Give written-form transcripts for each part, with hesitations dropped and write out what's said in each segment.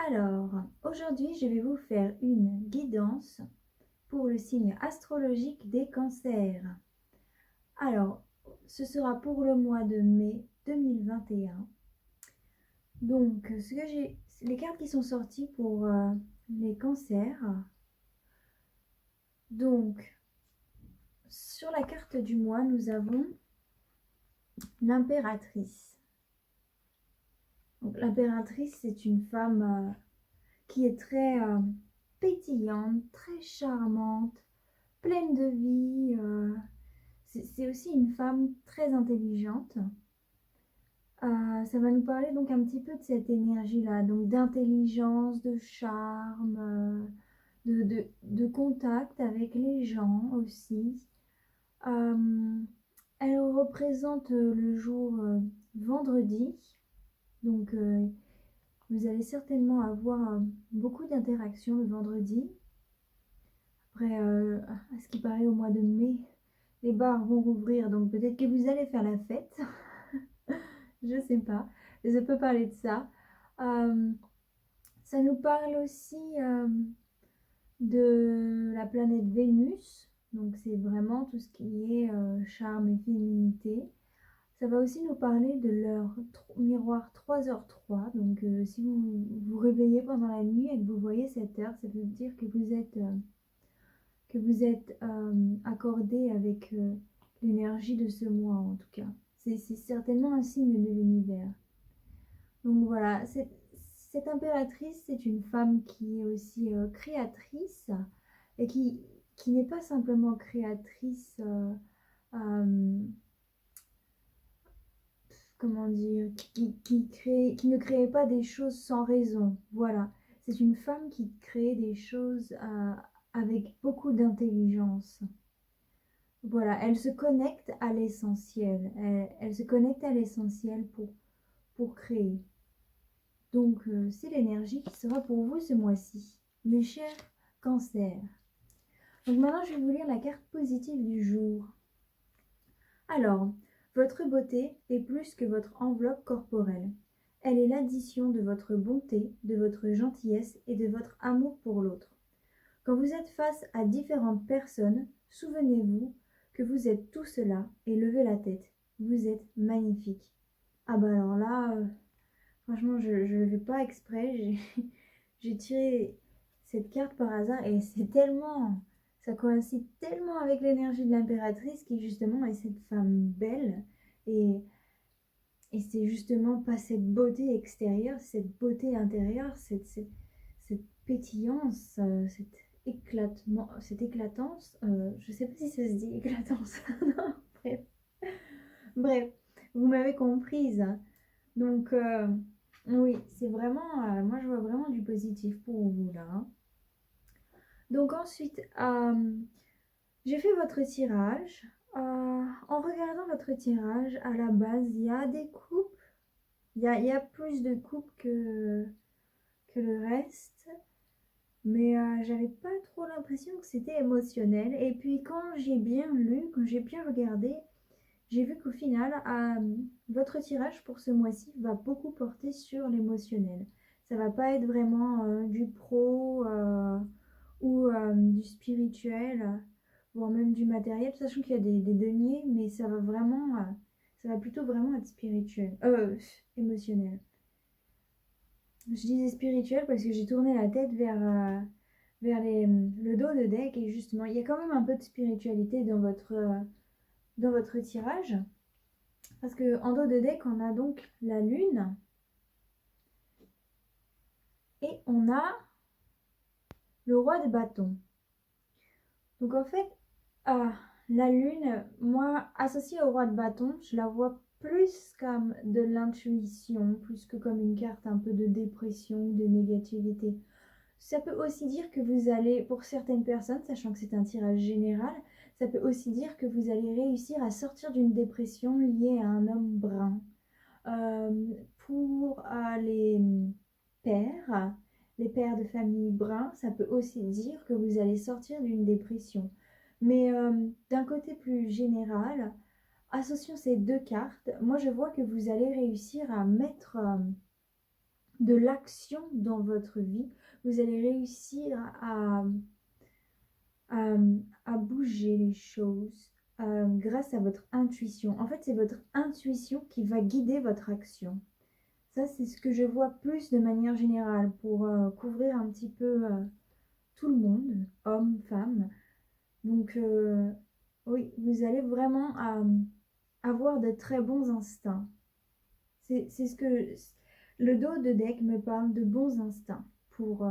Alors, aujourd'hui, je vais vous faire une guidance pour le signe astrologique des cancers. Alors, ce sera pour le mois de mai 2021. Donc, les cartes qui sont sorties pour les cancers. Donc, sur la carte du mois, nous avons l'impératrice. Donc, l'impératrice, c'est une femme qui est très pétillante, très charmante, pleine de vie. C'est aussi une femme très intelligente. Ça va nous parler donc un petit peu de cette énergie-là, donc d'intelligence, de charme, de contact avec les gens aussi. Elle représente le jour vendredi, donc vous allez certainement avoir beaucoup d'interactions le vendredi. Après, à ce qui paraît, au mois de mai, les bars vont rouvrir, donc peut-être que vous allez faire la fête. Je sais pas. Je peux parler de ça. Euh, Ça nous parle aussi de la planète Vénus. Donc c'est vraiment tout ce qui est charme et féminité. Ça va aussi nous parler de l'heure miroir 3h03. Donc si vous vous réveillez pendant la nuit et que vous voyez cette heure, ça veut dire que vous êtes accordé avec l'énergie de ce mois en tout cas. C'est certainement un signe de l'univers. Donc voilà, cette impératrice, c'est une femme qui est aussi créatrice et qui n'est pas simplement créatrice, comment dire, qui ne crée pas des choses sans raison. Voilà, c'est une femme qui crée des choses avec beaucoup d'intelligence. Voilà, elle se connecte à l'essentiel. Elle se connecte à l'essentiel pour créer. Donc, c'est l'énergie qui sera pour vous ce mois-ci, mes chers cancers. Donc maintenant, je vais vous lire la carte positive du jour. Alors, votre beauté est plus que votre enveloppe corporelle. Elle est l'addition de votre bonté, de votre gentillesse et de votre amour pour l'autre. Quand vous êtes face à différentes personnes, souvenez-vous que vous êtes tout cela et levez la tête. Vous êtes magnifique. Ah bah alors là, franchement, je ne le fais pas exprès. J'ai tiré cette carte par hasard et ça coïncide tellement avec l'énergie de l'impératrice qui justement est cette femme belle et, et c'est justement pas cette beauté extérieure, cette beauté intérieure, cette pétillance, cette éclatance. Je sais pas si ça se dit éclatance. Non, bref. Bref, vous m'avez comprise. Donc, oui, c'est vraiment, moi je vois vraiment du positif pour vous là. Donc ensuite, j'ai fait votre tirage. En regardant votre tirage, à la base, il y a des coupes. Il y a plus de coupes que le reste. Mais j'avais pas trop l'impression que c'était émotionnel. Et puis quand j'ai bien lu, quand j'ai bien regardé, j'ai vu qu'au final, votre tirage pour ce mois-ci va beaucoup porter sur l'émotionnel. Ça va pas être vraiment du pro ou du spirituel, voire même du matériel, sachant qu'il y a des deniers, mais ça va plutôt vraiment être spirituel, émotionnel. Je disais spirituel parce que j'ai tourné la tête vers le dos de deck et justement, il y a quand même un peu de spiritualité dans votre tirage. Parce qu'en dos de deck, on a donc la lune et on a le roi de bâton. Donc en fait, la lune, moi, associée au roi de bâton, je la vois plus comme de l'intuition, plus que comme une carte un peu de dépression, de négativité. Ça peut aussi dire que vous allez, pour certaines personnes, sachant que c'est un tirage général, ça peut aussi dire que vous allez réussir à sortir d'une dépression liée à un homme brun. Pour pères, les pères de famille bruns, ça peut aussi dire que vous allez sortir d'une dépression. Mais d'un côté plus général, associant ces deux cartes, moi je vois que vous allez réussir à mettre de l'action dans votre vie. Vous allez réussir à, à bouger les choses grâce à votre intuition. En fait, c'est votre intuition qui va guider votre action. Ça, c'est ce que je vois plus de manière générale pour couvrir un petit peu tout le monde, hommes, femmes. Donc, oui, vous allez vraiment avoir de très bons instincts. C'est ce que le dos de deck me parle de bons instincts pour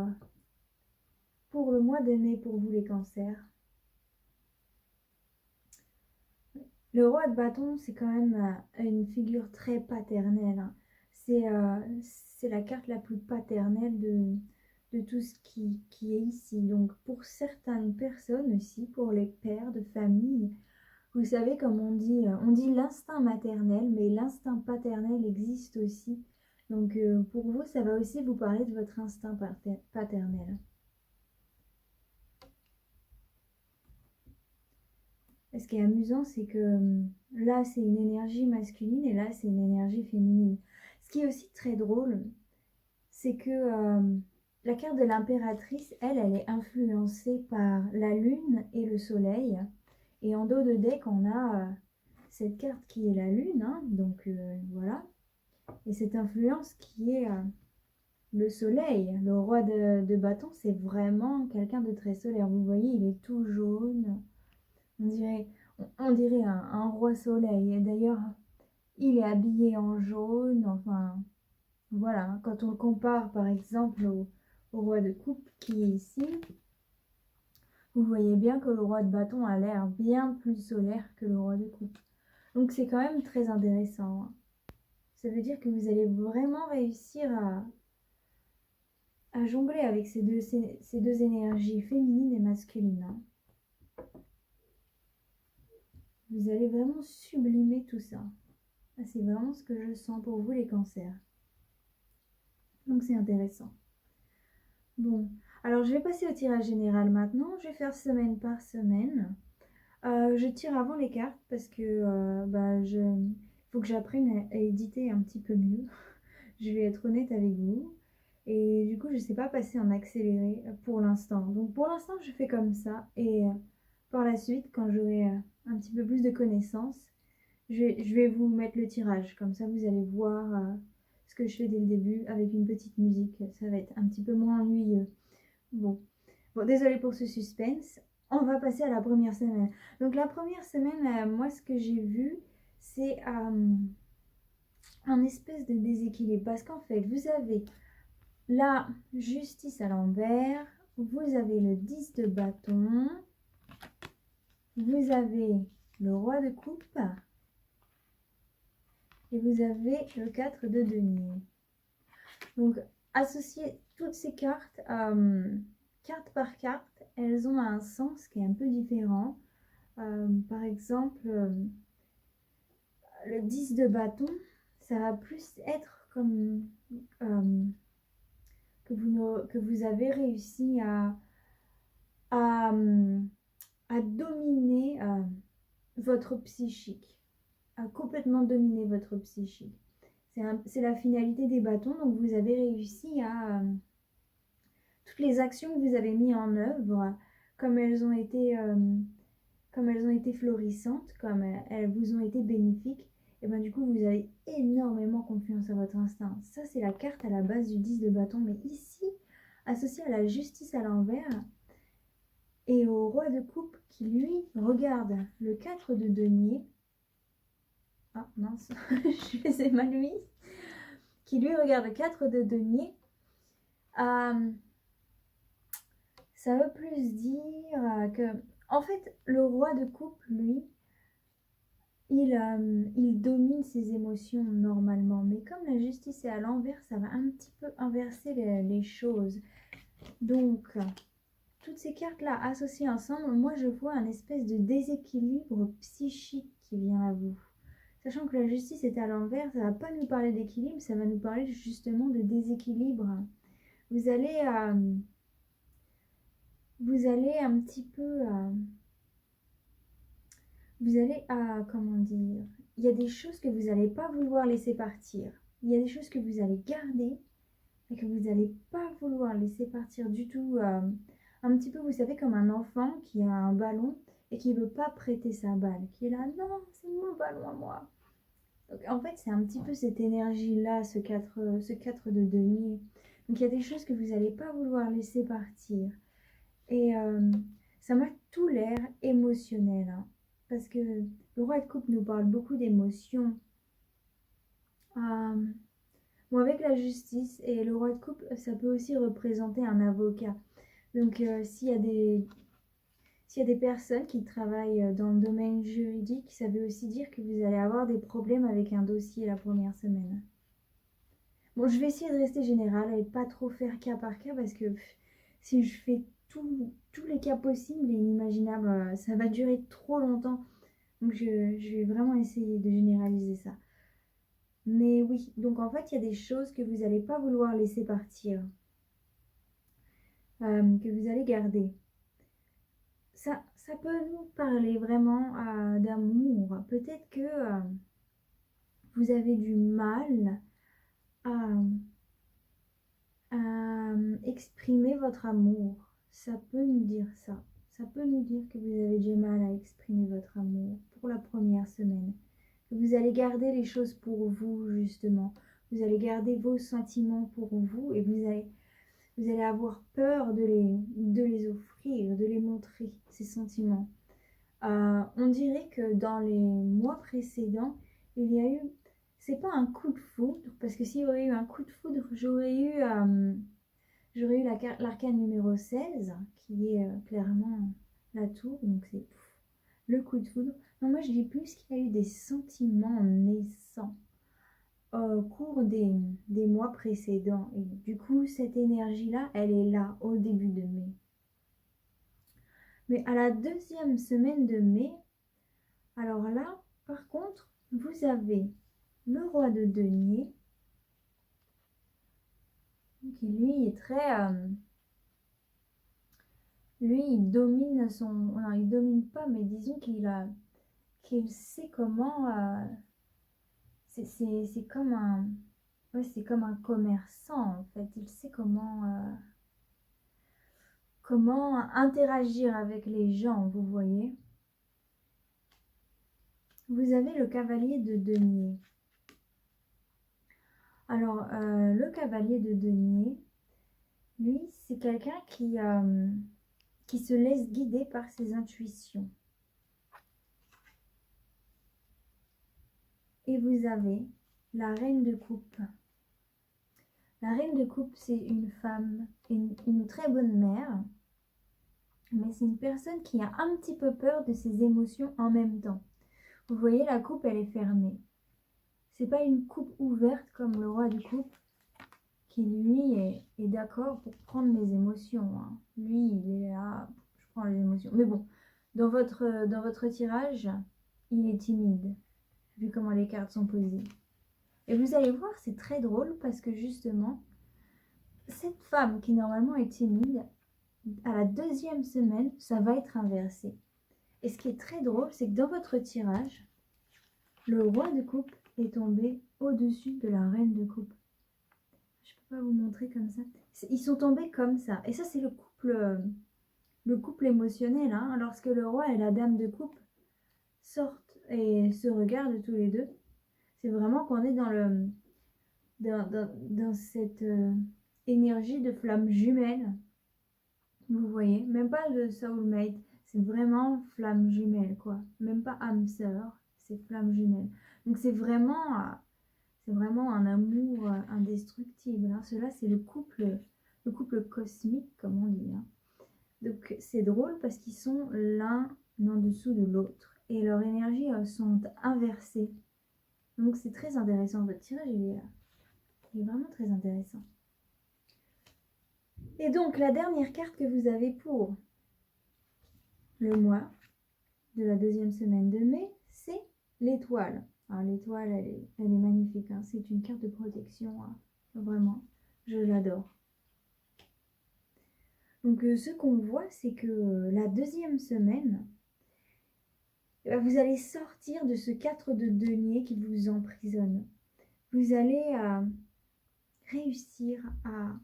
le mois de mai pour vous les cancers. Le roi de bâton, c'est quand même une figure très paternelle. Hein. C'est la carte la plus paternelle de tout ce qui est ici. Donc pour certaines personnes aussi, pour les pères de famille, vous savez comme on dit l'instinct maternel, mais l'instinct paternel existe aussi. Donc pour vous, ça va aussi vous parler de votre instinct paternel. Et ce qui est amusant, c'est que là, c'est une énergie masculine et là, c'est une énergie féminine. Ce qui est aussi très drôle, c'est que la carte de l'impératrice, elle est influencée par la lune et le soleil. Et en dos de deck, on a cette carte qui est la lune, hein, donc voilà. Et cette influence qui est le soleil. Le roi de bâton, c'est vraiment quelqu'un de très solaire. Vous voyez, il est tout jaune. On dirait un roi soleil. Et d'ailleurs, il est habillé en jaune. Enfin, voilà. Quand on le compare, par exemple, au roi de coupe qui est ici, vous voyez bien que le roi de bâton a l'air bien plus solaire que le roi de coupe. Donc, c'est quand même très intéressant. Hein. Ça veut dire que vous allez vraiment réussir à jongler avec ces deux énergies féminines et masculines. Hein. Vous allez vraiment sublimer tout ça. C'est vraiment ce que je sens pour vous les cancers. Donc c'est intéressant. Bon, alors je vais passer au tirage général maintenant. Je vais faire semaine par semaine. Je tire avant les cartes parce que faut que j'apprenne à éditer un petit peu mieux. Je vais être honnête avec vous. Et du coup, je ne sais pas passer en accéléré pour l'instant. Donc pour l'instant, je fais comme ça. Et par la suite, quand j'aurai un petit peu plus de connaissances, je vais vous mettre le tirage. Comme ça, vous allez voir ce que je fais dès le début avec une petite musique. Ça va être un petit peu moins ennuyeux. Bon, désolé pour ce suspense. On va passer à la première semaine. Donc la première semaine, moi, ce que j'ai vu, c'est un espèce de déséquilibre. Parce qu'en fait, vous avez la justice à l'envers, vous avez le 10 de bâton, vous avez le roi de coupe et vous avez le 4 de denier. Donc, associer toutes ces cartes, carte par carte, elles ont un sens qui est un peu différent. Par exemple, le 10 de bâton, ça va plus être comme que vous avez réussi à dominer votre psychique, à complètement dominer votre psychique. C'est la finalité des bâtons, donc vous avez réussi à toutes les actions que vous avez mises en œuvre, comme elles ont été florissantes, comme elles vous ont été bénéfiques, et bien du coup vous avez énormément confiance à votre instinct. Ça c'est la carte à la base du 10 de bâton, mais ici, associée à la justice à l'envers, et au roi de coupe qui lui regarde le 4 de denier. Ah mince, je les ai mal mis. Qui lui regarde le 4 de denier. Ça veut plus dire que, en fait, le roi de coupe, lui, il domine ses émotions normalement. Mais comme la justice est à l'envers, ça va un petit peu inverser les choses. Donc, toutes ces cartes-là associées ensemble, moi je vois un espèce de déséquilibre psychique qui vient à vous. Sachant que la justice est à l'envers, ça ne va pas nous parler d'équilibre, ça va nous parler justement de déséquilibre. Vous allez un petit peu... vous allez comment dire, il y a des choses que vous n'allez pas vouloir laisser partir. Il y a des choses que vous allez garder. et que vous n'allez pas vouloir laisser partir du tout. Un petit peu, vous savez, comme un enfant qui a un ballon et qui ne veut pas prêter sa balle, qui est là, non, c'est mon ballon à moi. Donc, en fait, c'est un petit peu cette énergie-là, ce 4 de denier. Donc, il y a des choses que vous n'allez pas vouloir laisser partir. Et ça m'a tout l'air émotionnel, hein, parce que le roi de coupe nous parle beaucoup d'émotions. Bon, avec la justice et le roi de coupe, ça peut aussi représenter un avocat. Donc, s'il y a des personnes qui travaillent dans le domaine juridique, ça veut aussi dire que vous allez avoir des problèmes avec un dossier la première semaine. Bon, je vais essayer de rester générale et pas trop faire cas par cas parce que si je fais tous les cas possibles et inimaginables, ça va durer trop longtemps. Donc, je vais vraiment essayer de généraliser ça. Mais oui, donc en fait, il y a des choses que vous n'allez pas vouloir laisser partir, que vous allez garder. Ça peut nous parler vraiment d'amour. Peut-être que vous avez du mal à, exprimer votre amour. Ça peut nous dire ça. Ça peut nous dire que vous avez du mal à exprimer votre amour pour la première semaine. Que vous allez garder les choses pour vous, justement. Vous allez garder vos sentiments pour vous et vous allez avoir peur de les offrir, de les montrer, ces sentiments. On dirait que dans les mois précédents, il y a eu, c'est pas un coup de foudre, parce que s'il y aurait eu un coup de foudre, j'aurais eu l'arcane numéro 16, qui est clairement la tour, donc c'est le coup de foudre. Non, moi je dis plus qu'il y a eu des sentiments naissants au cours des mois précédents. Et du coup, cette énergie-là, elle est là au début de mai. Mais à la deuxième semaine de mai, alors là, par contre, vous avez le roi de denier, qui lui est très... lui, il domine son... Non, il domine pas, mais disons qu'il sait comment... c'est comme un... Ouais, c'est comme un commerçant, en fait. Il sait comment interagir avec les gens, vous voyez. Vous avez le cavalier de denier. Alors, le cavalier de denier, lui, c'est quelqu'un qui se laisse guider par ses intuitions. Et vous avez la reine de coupe. La reine de coupe, c'est une femme, une très bonne mère, mais c'est une personne qui a un petit peu peur de ses émotions en même temps. Vous voyez, la coupe, elle est fermée. C'est pas une coupe ouverte comme le roi de coupe, qui lui est d'accord pour prendre les émotions, hein. Lui, il est là, je prends les émotions. Mais bon, dans votre tirage, il est timide, vu comment les cartes sont posées. Et vous allez voir, c'est très drôle parce que justement, cette femme qui normalement est timide, à la deuxième semaine, ça va être inversé. Et ce qui est très drôle, c'est que dans votre tirage, le roi de coupe est tombé au-dessus de la reine de coupe. Je peux pas vous montrer comme ça. Ils sont tombés comme ça. Et ça, c'est le couple émotionnel, hein. Lorsque le roi et la dame de coupe sortent et se regardent tous les deux, c'est vraiment qu'on est dans cette énergie de flamme jumelle. Vous voyez, même pas de soulmate, c'est vraiment flamme jumelle, quoi. Même pas âme sœur, c'est flamme jumelle. Donc c'est vraiment un amour indestructible, hein. Cela, c'est le couple cosmique, comme on dit, hein. Donc c'est drôle parce qu'ils sont l'un en dessous de l'autre et leurs énergies sont inversées. Donc c'est très intéressant. Votre tirage, il est vraiment très intéressant. Et donc la dernière carte que vous avez pour le mois de la deuxième semaine de mai, c'est l'étoile. Alors l'étoile, elle est magnifique, hein. C'est une carte de protection, hein. Vraiment, je l'adore. Donc ce qu'on voit, c'est que la deuxième semaine, vous allez sortir de ce 4 de denier qui vous emprisonne. Vous allez réussir à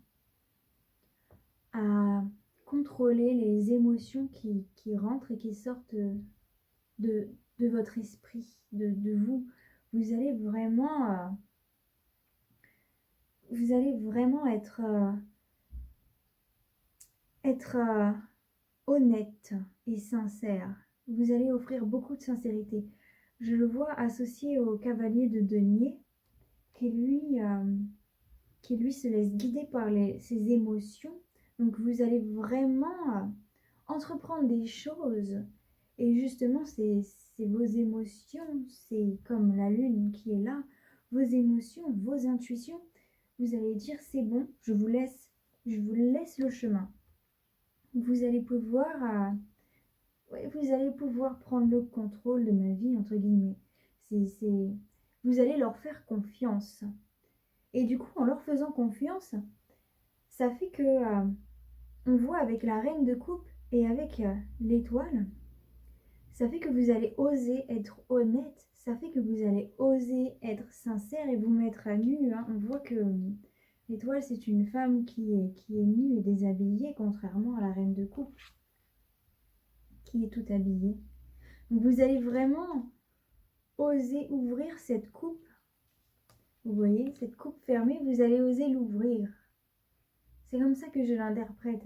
contrôler les émotions qui rentrent et qui sortent de votre esprit, de vous. Vous allez vraiment être honnête et sincère. Vous allez offrir beaucoup de sincérité. Je le vois associé au cavalier de denier, qui lui se laisse guider par ses émotions. Donc vous allez vraiment entreprendre des choses. Et justement, c'est vos émotions, c'est comme la lune qui est là, vos émotions, vos intuitions. Vous allez dire, c'est bon, je vous laisse le chemin. Vous allez pouvoir prendre le contrôle de ma vie, entre guillemets. Vous allez leur faire confiance. Et du coup, en leur faisant confiance, ça fait que on voit avec la reine de coupe et avec l'étoile, ça fait que vous allez oser être honnête, ça fait que vous allez oser être sincère et vous mettre à nu. Hein. On voit que l'étoile, c'est une femme qui est nue et déshabillée, contrairement à la reine de coupe, qui est toute habillée. Donc vous allez vraiment oser ouvrir cette coupe. Vous voyez, cette coupe fermée, vous allez oser l'ouvrir. C'est comme ça que je l'interprète.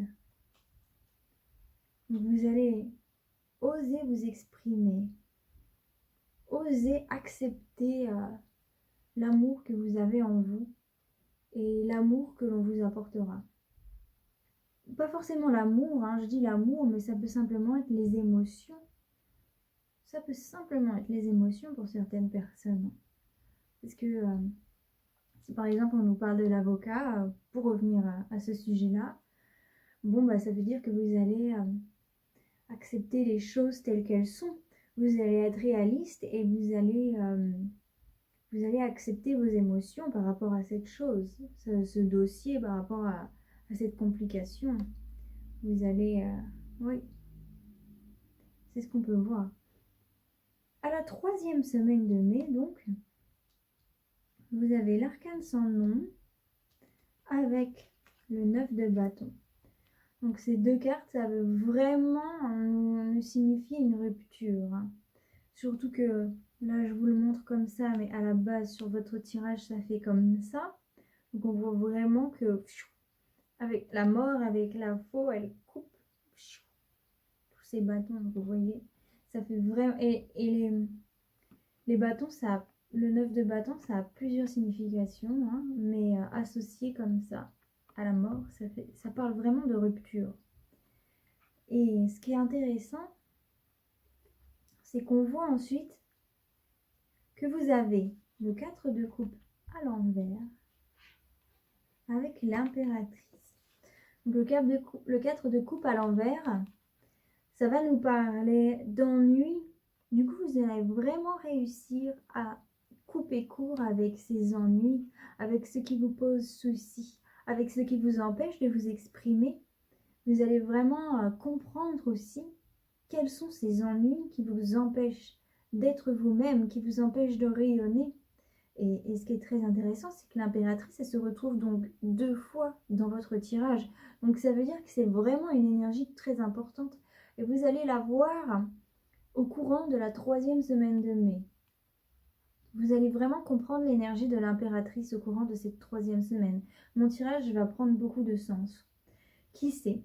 Vous allez oser vous exprimer, oser accepter l'amour que vous avez en vous et l'amour que l'on vous apportera. Pas forcément l'amour, hein, je dis l'amour, mais ça peut simplement être les émotions. Ça peut simplement être les émotions pour certaines personnes. Parce que si par exemple on nous parle de l'avocat, pour revenir à ce sujet-là, bon bah ça veut dire que vous allez accepter les choses telles qu'elles sont. Vous allez être réaliste et vous allez accepter vos émotions par rapport à cette chose, ce dossier, par rapport à cette complication. Vous allez... oui, c'est ce qu'on peut voir. À la 3e semaine de mai, donc, vous avez l'arcane sans nom avec le 9 de bâton. Donc ces deux cartes, ça veut vraiment nous signifier une rupture. Hein. Surtout que là, je vous le montre comme ça, mais à la base, sur votre tirage, ça fait comme ça. Donc on voit vraiment que avec la mort, avec la faux, elle coupe tous ces bâtons. Donc vous voyez, ça fait vraiment... Et les bâtons, le 9 de bâton, ça a plusieurs significations, hein, mais associé comme ça à la mort, ça parle vraiment de rupture. Et ce qui est intéressant, c'est qu'on voit ensuite que vous avez le 4 de coupe à l'envers avec l'impératrice. Donc le 4 de coupe à l'envers, ça va nous parler d'ennui. Du coup, vous allez vraiment réussir à couper court avec ces ennuis, avec ce qui vous pose souci, avec ce qui vous empêche de vous exprimer. Vous allez vraiment comprendre aussi quels sont ces ennuis qui vous empêchent d'être vous-même, qui vous empêchent de rayonner. Et ce qui est très intéressant, c'est que l'impératrice, elle se retrouve donc 2 fois dans votre tirage. Donc ça veut dire que c'est vraiment une énergie très importante. Et vous allez la voir au courant de la 3e semaine de mai. Vous allez vraiment comprendre l'énergie de l'impératrice au courant de cette 3e semaine. Mon tirage va prendre beaucoup de sens. Qui sait?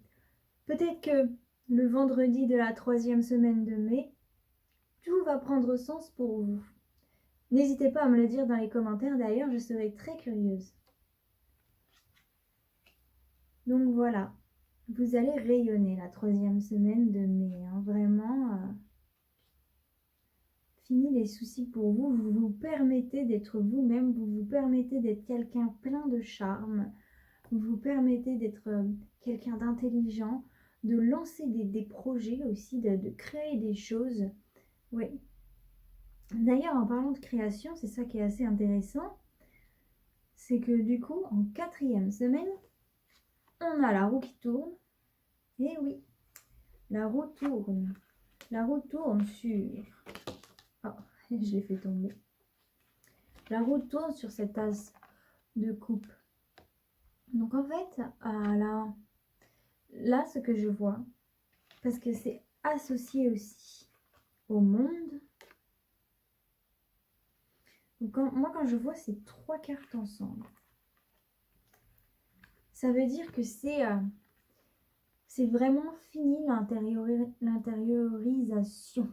Peut-être que le vendredi de la 3e semaine de mai, tout va prendre sens pour vous. N'hésitez pas à me le dire dans les commentaires, d'ailleurs, je serai très curieuse. Donc voilà, vous allez rayonner la 3e semaine de mai, hein, vraiment. Fini les soucis pour vous, vous vous permettez d'être vous-même, vous vous permettez d'être quelqu'un plein de charme, vous vous permettez d'être quelqu'un d'intelligent, de lancer des projets aussi, de créer des choses. Oui. D'ailleurs, en parlant de création, c'est ça qui est assez intéressant, c'est que du coup, en 4e semaine, on a la roue qui tourne. Et oui, la roue tourne. La roue tourne sur... Oh, je l'ai fait tomber. La roue tourne sur cette as de coupe. Donc en fait, là, ce que je vois, parce que c'est associé aussi au monde. Donc moi, quand je vois ces 3 cartes ensemble, ça veut dire que c'est vraiment fini l'intériorisation.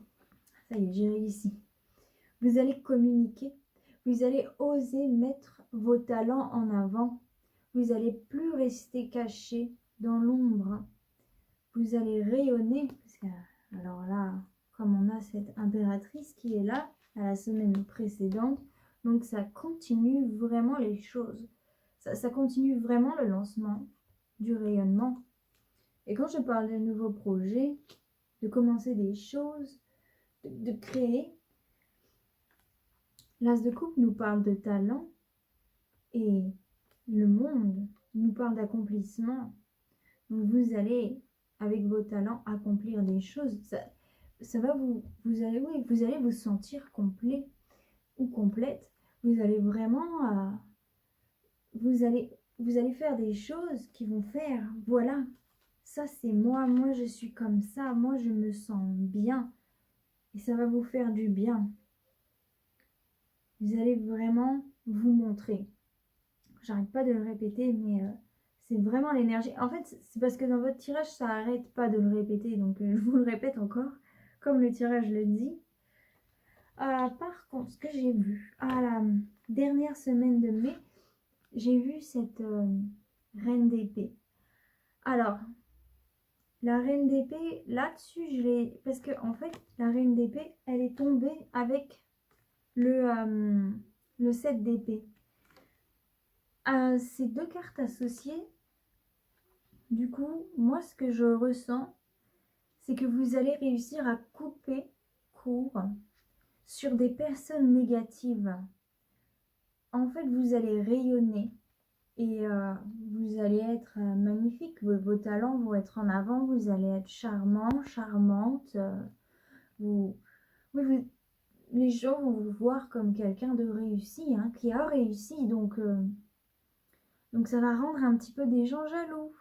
Ça y est, j'ai réussi. Vous allez communiquer, vous allez oser mettre vos talents en avant, vous allez plus rester caché dans l'ombre, vous allez rayonner, parce que, alors là, comme on a cette impératrice qui est là, à la semaine précédente, donc ça continue vraiment les choses, ça continue vraiment le lancement du rayonnement. Et quand je parle de nouveaux projets, de commencer des choses, de créer, l'As de coupe nous parle de talent et le monde nous parle d'accomplissement. Donc vous allez, avec vos talents, accomplir des choses. Ça va vous allez vous sentir complet ou complète. Vous allez vraiment, vous allez faire des choses qui vont faire, voilà, ça c'est moi je suis comme ça, moi je me sens bien. Et ça va vous faire du bien. Vous allez vraiment vous montrer. J'arrête pas de le répéter, mais c'est vraiment l'énergie. En fait, c'est parce que dans votre tirage, ça arrête pas de le répéter. Donc, je vous le répète encore, comme le tirage le dit. Par contre, ce que j'ai vu, à la dernière semaine de mai, j'ai vu cette reine d'épée. Alors, la reine d'épée, là-dessus, je l'ai... Parce que, en fait, la reine d'épée, elle est tombée avec le 7 d'épée. Ces 2 cartes associées, du coup, moi, ce que je ressens, c'est que vous allez réussir à couper court sur des personnes négatives. En fait, vous allez rayonner et vous allez être magnifique. Vos talents vont être en avant. Vous allez être charmant, charmante. Vous, les gens vont vous voir comme quelqu'un de réussi, hein, qui a réussi. Donc ça va rendre un petit peu des gens jaloux.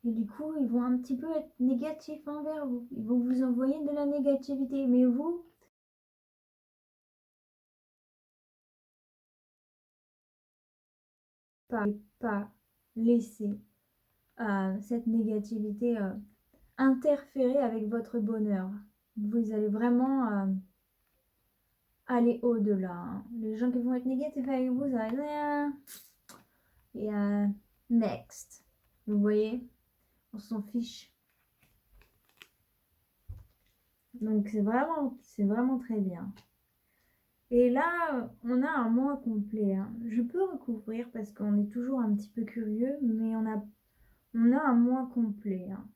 Et du coup, ils vont un petit peu être négatifs envers vous. Ils vont vous envoyer de la négativité. Mais vous, pas laisser cette négativité interférer avec votre bonheur. Vous allez vraiment aller au-delà, hein. Les gens qui vont être négatifs avec vous, ça va être... Et next. Vous voyez, on s'en fiche. Donc c'est vraiment très bien. Et là, on a un mois complet, hein. Je peux recouvrir parce qu'on est toujours un petit peu curieux, mais on a un mois complet, hein.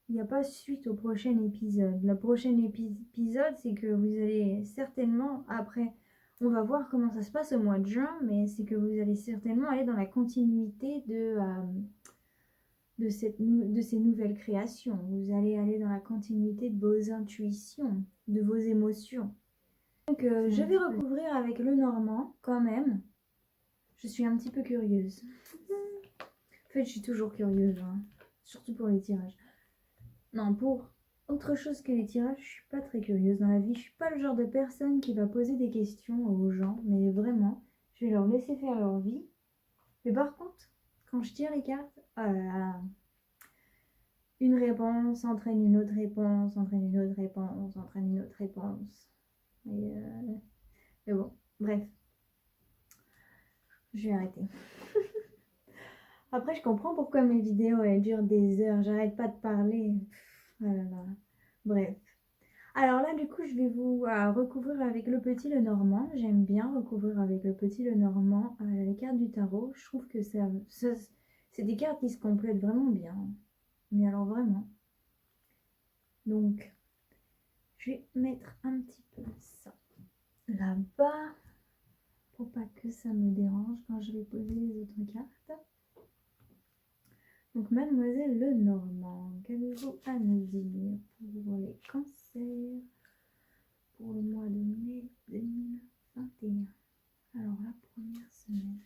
Il n'y a pas suite au prochain épisode. Le prochain épisode, c'est que vous allez certainement, après, on va voir comment ça se passe au mois de juin, mais c'est que vous allez certainement aller dans la continuité de ces nouvelles créations. Vous allez aller dans la continuité de vos intuitions, de vos émotions. Donc, je vais recouvrir avec le normand quand même. Je suis un petit peu curieuse. En fait, je suis toujours curieuse, hein, surtout pour les tirages. Non, pour autre chose que les tirages, je suis pas très curieuse dans la vie. Je suis pas le genre de personne qui va poser des questions aux gens, mais vraiment, je vais leur laisser faire leur vie. Mais par contre, quand je tire les cartes, oh là là, une réponse entraîne une autre réponse, entraîne une autre réponse, entraîne une autre réponse. Mais bon, bref, je vais arrêter. Après, je comprends pourquoi mes vidéos elles durent des heures. J'arrête pas de parler. Oh là là. Bref. Alors là, du coup, je vais vous recouvrir avec le petit Lenormand. J'aime bien recouvrir avec le petit Lenormand les cartes du tarot. Je trouve que c'est des cartes qui se complètent vraiment bien. Mais alors vraiment. Donc, je vais mettre un petit peu ça là-bas pour pas que ça me dérange quand je vais poser les autres cartes. Donc, Mademoiselle Lenormand, qu'avez-vous à nous dire pour les cancers pour le mois de mai 2021? Alors, la première semaine.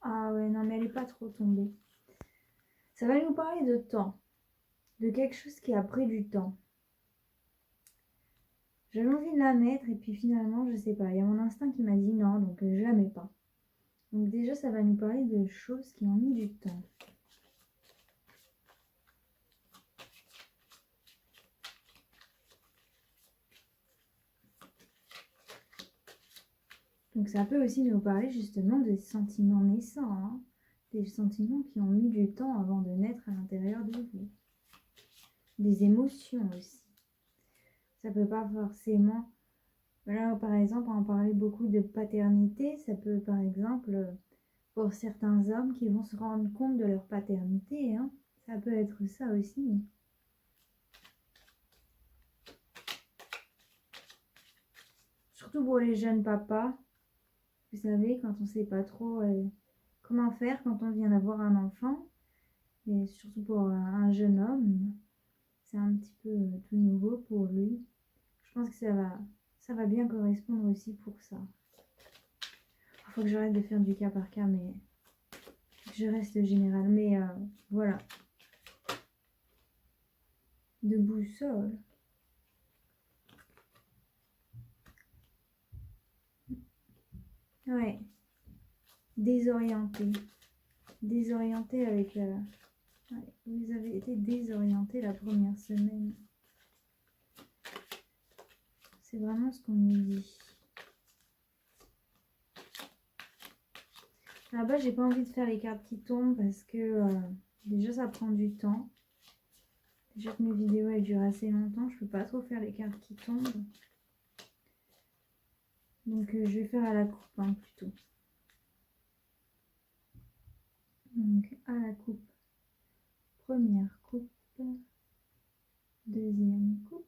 Ah ouais, non, mais elle n'est pas trop tombée. Ça va nous parler de temps, de quelque chose qui a pris du temps. J'avais envie de la mettre et puis finalement, je sais pas, il y a mon instinct qui m'a dit non, donc je la mets pas. Donc déjà, ça va nous parler de choses qui ont mis du temps. Donc ça peut aussi nous parler justement des sentiments naissants, hein, des sentiments qui ont mis du temps avant de naître à l'intérieur de vous. Des émotions aussi. Ça peut pas forcément... Là, par exemple, on parlait beaucoup de paternité. Ça peut, par exemple, pour certains hommes qui vont se rendre compte de leur paternité, hein, ça peut être ça aussi. Surtout pour les jeunes papas. Vous savez, quand on ne sait pas trop comment faire quand on vient d'avoir un enfant, et surtout pour un jeune homme, c'est un petit peu tout nouveau pour lui. Je pense que ça va bien correspondre aussi pour ça. Il faut que j'arrête de faire du cas par cas, mais que je reste général. Mais voilà. De boussole. Ouais. Désorienté. Désorienté avec... ouais, vous avez été désorienté la première semaine. C'est vraiment ce qu'on nous dit. Là-bas, j'ai pas envie de faire les cartes qui tombent parce que déjà ça prend du temps. Déjà que mes vidéos elles durent assez longtemps, je peux pas trop faire les cartes qui tombent. Donc je vais faire à la coupe hein, plutôt. Donc à la coupe. Première coupe. Deuxième coupe.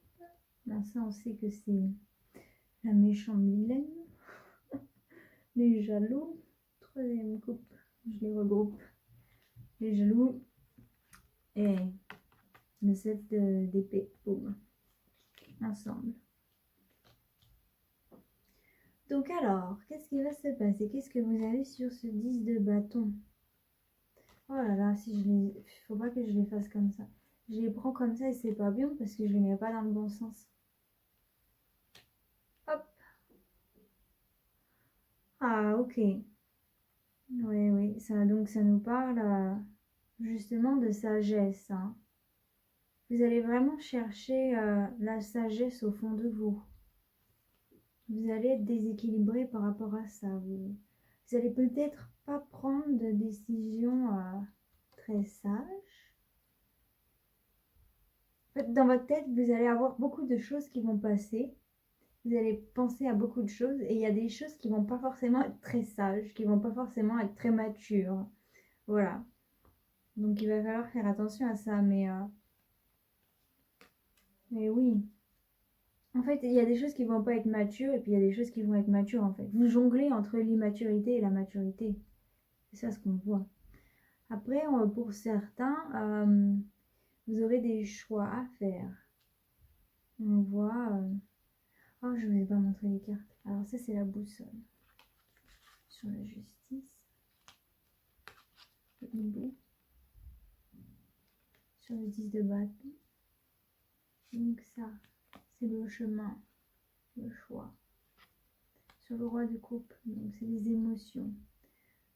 Là ça on sait que c'est la méchante vilaine. Les jaloux. Troisième coupe. Je les regroupe. Les jaloux. Et le 7 d'épée. Boum. Ensemble. Donc alors, qu'est-ce qui va se passer? Qu'est-ce que vous avez sur ce 10 de bâton? Oh là là, si je les... faut pas que je les fasse comme ça. Je les prends comme ça et c'est pas bien parce que je les mets pas dans le bon sens. Hop. Ah, ok. Oui, oui. Ça, donc ça nous parle justement de sagesse. Hein. Vous allez vraiment chercher la sagesse au fond de vous. Vous allez être déséquilibré par rapport à ça. Vous allez peut-être pas prendre de décision très sage. En fait, dans votre tête, vous allez avoir beaucoup de choses qui vont passer. Vous allez penser à beaucoup de choses et il y a des choses qui vont pas forcément être très sages, qui vont pas forcément être très matures. Voilà. Donc il va falloir faire attention à ça. Mais oui. En fait, il y a des choses qui vont pas être matures et puis il y a des choses qui vont être matures en fait. Vous jonglez entre l'immaturité et la maturité. C'est ça ce qu'on voit. Après, pour certains, vous aurez des choix à faire. On voit... Oh, je ne vais pas montrer les cartes. Alors ça, c'est la boussole. Sur la justice. Le hibou. Sur le 10 de bâton. Donc ça, c'est le chemin, le choix. Sur le roi de coupe, donc c'est les émotions.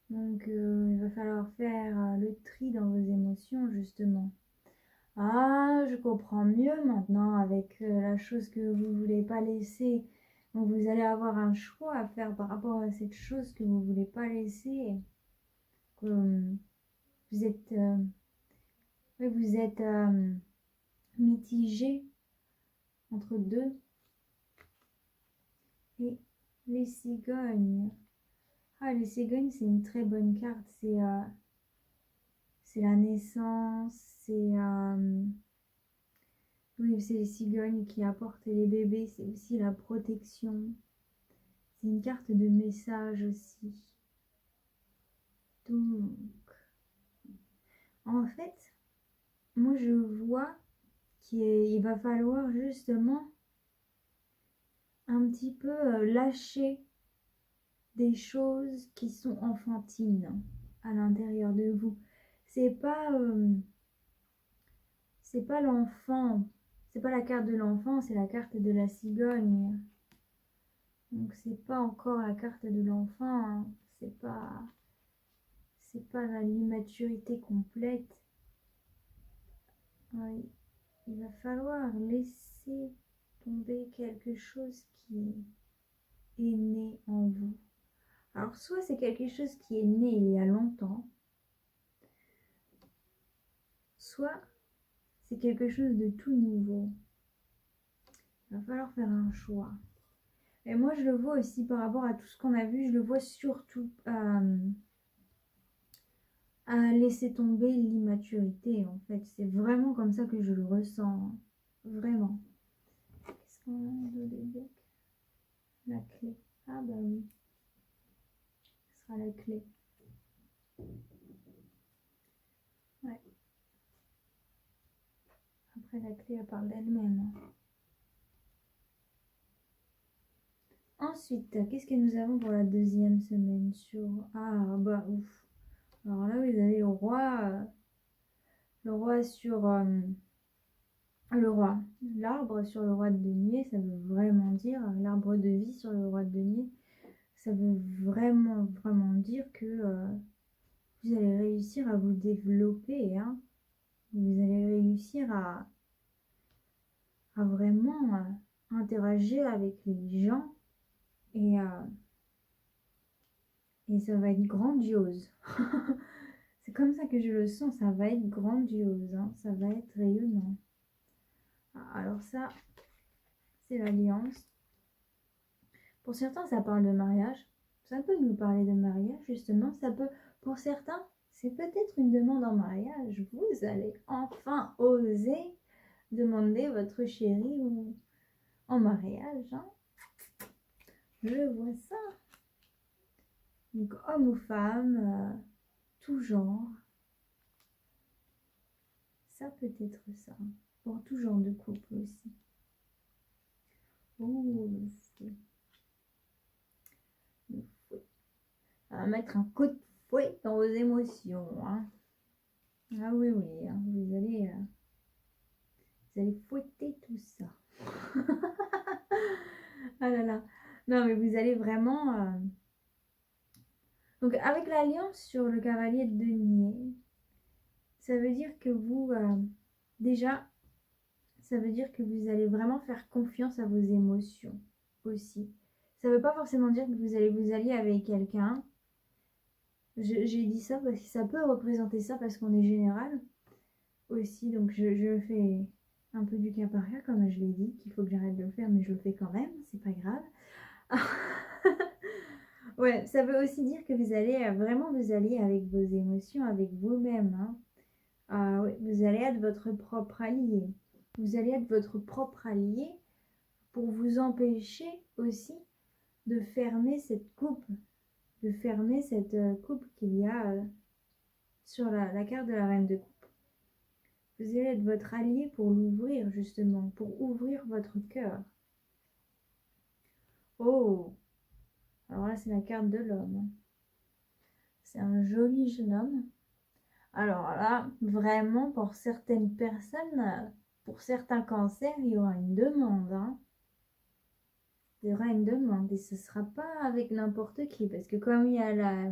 Donc il va falloir faire le tri dans vos émotions, justement. Ah, je comprends mieux maintenant avec la chose que vous ne voulez pas laisser. Donc vous allez avoir un choix à faire par rapport à cette chose que vous ne voulez pas laisser. Vous êtes, mitigé entre deux. Et les cigognes. Ah, les cigognes, c'est une très bonne carte. C'est la naissance, oui, c'est les cigognes qui apportent les bébés, c'est aussi la protection. C'est une carte de message aussi. Donc, en fait, moi je vois qu'il va falloir justement un petit peu lâcher des choses qui sont enfantines. à l'intérieur de vous. C'est pas l'enfant, c'est pas la carte de l'enfant, c'est la carte de la cigogne. Donc c'est pas encore la carte de l'enfant, hein. C'est pas l'immaturité complète. Oui, il va falloir laisser tomber quelque chose qui est né en vous. Alors soit c'est quelque chose qui est né il y a longtemps, soit c'est quelque chose de tout nouveau. Il va falloir faire un choix. Et moi je le vois aussi par rapport à tout ce qu'on a vu, je le vois surtout à laisser tomber l'immaturité en fait. C'est vraiment comme ça que je le ressens. Vraiment. Qu'est-ce qu'on a de deck? La clé. Ah bah oui. Ce sera la clé. Ouais. Après la clé elle parle d'elle-même. Ensuite, qu'est-ce que nous avons pour la deuxième semaine sur... Ah bah ouf. Alors là vous avez le roi sur... le roi. L'arbre sur le roi de denier, ça veut vraiment dire, l'arbre de vie sur le roi de denier, ça veut vraiment dire que vous allez réussir à vous développer, hein. Vous allez réussir à vraiment interagir avec les gens et ça va être grandiose. C'est comme ça que je le sens, ça va être grandiose, hein. Ça va être rayonnant. Alors ça, c'est l'alliance. Pour certains, ça parle de mariage. Ça peut nous parler de mariage, justement. Ça peut, pour certains, c'est peut-être une demande en mariage. Vous allez enfin oser demander votre chéri ou en mariage, hein. Je vois ça. Donc, homme ou femme, tout genre. Ça peut être ça. Pour tout genre de couple aussi. Oh, le fouet. Le fouet. Ça va mettre un coup de fouet dans vos émotions, hein. Ah oui, oui, hein. Vous allez fouetter tout ça. Ah là là. Non, mais vous allez vraiment... Donc, avec l'alliance sur le cavalier de denier, ça veut dire que vous... déjà, ça veut dire que vous allez vraiment faire confiance à vos émotions aussi. Ça ne veut pas forcément dire que vous allez vous allier avec quelqu'un. J'ai dit ça parce que ça peut représenter ça parce qu'on est général aussi. Donc, je fais un peu du cas par cas, comme je l'ai dit, qu'il faut que j'arrête de le faire, mais je le fais quand même, c'est pas grave. Ouais, ça veut aussi dire que vous allez vraiment vous allier avec vos émotions, avec vous-même, hein. Oui, vous allez être votre propre allié. Vous allez être votre propre allié pour vous empêcher aussi de fermer cette coupe, qu'il y a sur la carte de la reine de coupe. Vous allez être votre allié pour l'ouvrir, justement, pour ouvrir votre cœur. Oh! Alors là, c'est la carte de l'homme. C'est un joli jeune homme. Alors là, vraiment, pour certaines personnes, pour certains cancers, il y aura une demande, hein. Il y aura une demande et ce ne sera pas avec n'importe qui. Parce que comme il y a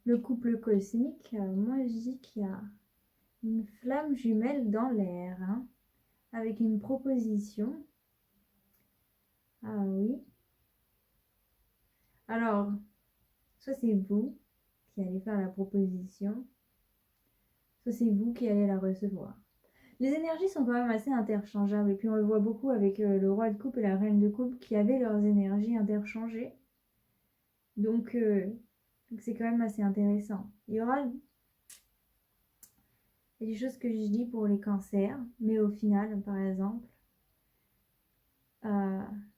le couple cosmique, moi je dis qu'il y a une flamme jumelle dans l'air, hein, avec une proposition. Ah oui. Alors, soit c'est vous qui allez faire la proposition, soit c'est vous qui allez la recevoir. Les énergies sont quand même assez interchangeables. Et puis on le voit beaucoup avec le roi de coupe et la reine de coupe qui avaient leurs énergies interchangées. Donc c'est quand même assez intéressant. Il y aura des choses que je dis pour les cancers. Mais au final, par exemple,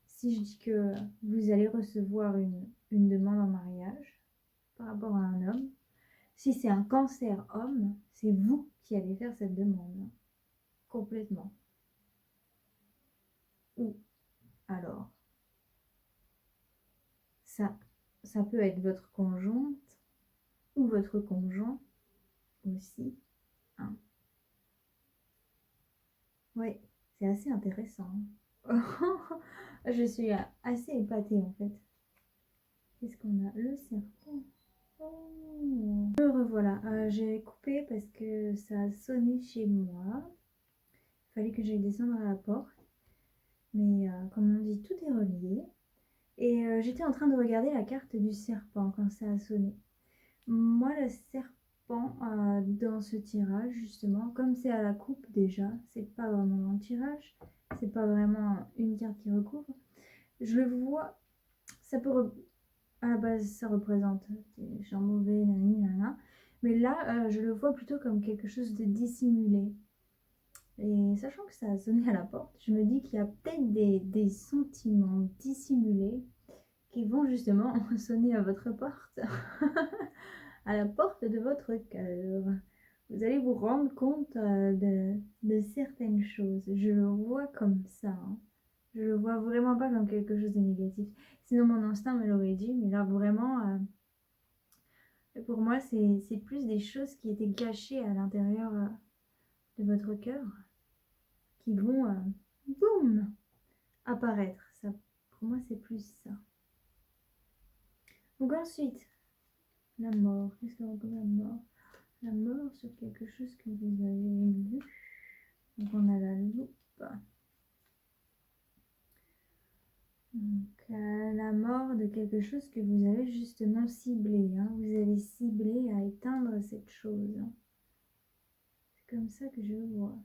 si je dis que vous allez recevoir une demande en mariage par rapport à un homme, si c'est un cancer homme, c'est vous qui allez faire cette demande. Complètement. Ou alors, ça peut être votre conjointe ou votre conjoint aussi. Hein. Oui, c'est assez intéressant. Je suis assez épatée en fait. Qu'est-ce qu'on a? Le serpent. Oh. Me revoilà. J'ai coupé parce que ça a sonné chez moi. Il fallait que j'aille descendre à la porte. Mais comme on dit, tout est relié. Et j'étais en train de regarder la carte du serpent quand ça a sonné. Moi, le serpent, dans ce tirage, justement, comme c'est à la coupe déjà, c'est pas vraiment un tirage, c'est pas vraiment une carte qui recouvre. Je le vois, ça peut, à la base, ça représente des gens mauvais, nanana, mais là, je le vois plutôt comme quelque chose de dissimulé. Et sachant que ça a sonné à la porte, je me dis qu'il y a peut-être des sentiments dissimulés qui vont justement sonner à votre porte, à la porte de votre cœur. Vous allez vous rendre compte de certaines choses. Je le vois comme ça. Hein. Je le vois vraiment pas comme quelque chose de négatif. Sinon, mon instinct me l'aurait dit, mais là, vraiment, pour moi, c'est plus des choses qui étaient cachées à l'intérieur de votre cœur qui vont, boum, apparaître. Ça, pour moi, c'est plus ça. Donc ensuite, la mort. Qu'est-ce qu'on regarde la mort? La mort sur quelque chose que vous avez vu. Donc on a la loupe. Donc la mort de quelque chose que vous avez justement ciblé. Hein. Vous avez ciblé à éteindre cette chose. Hein. C'est comme ça que je vois.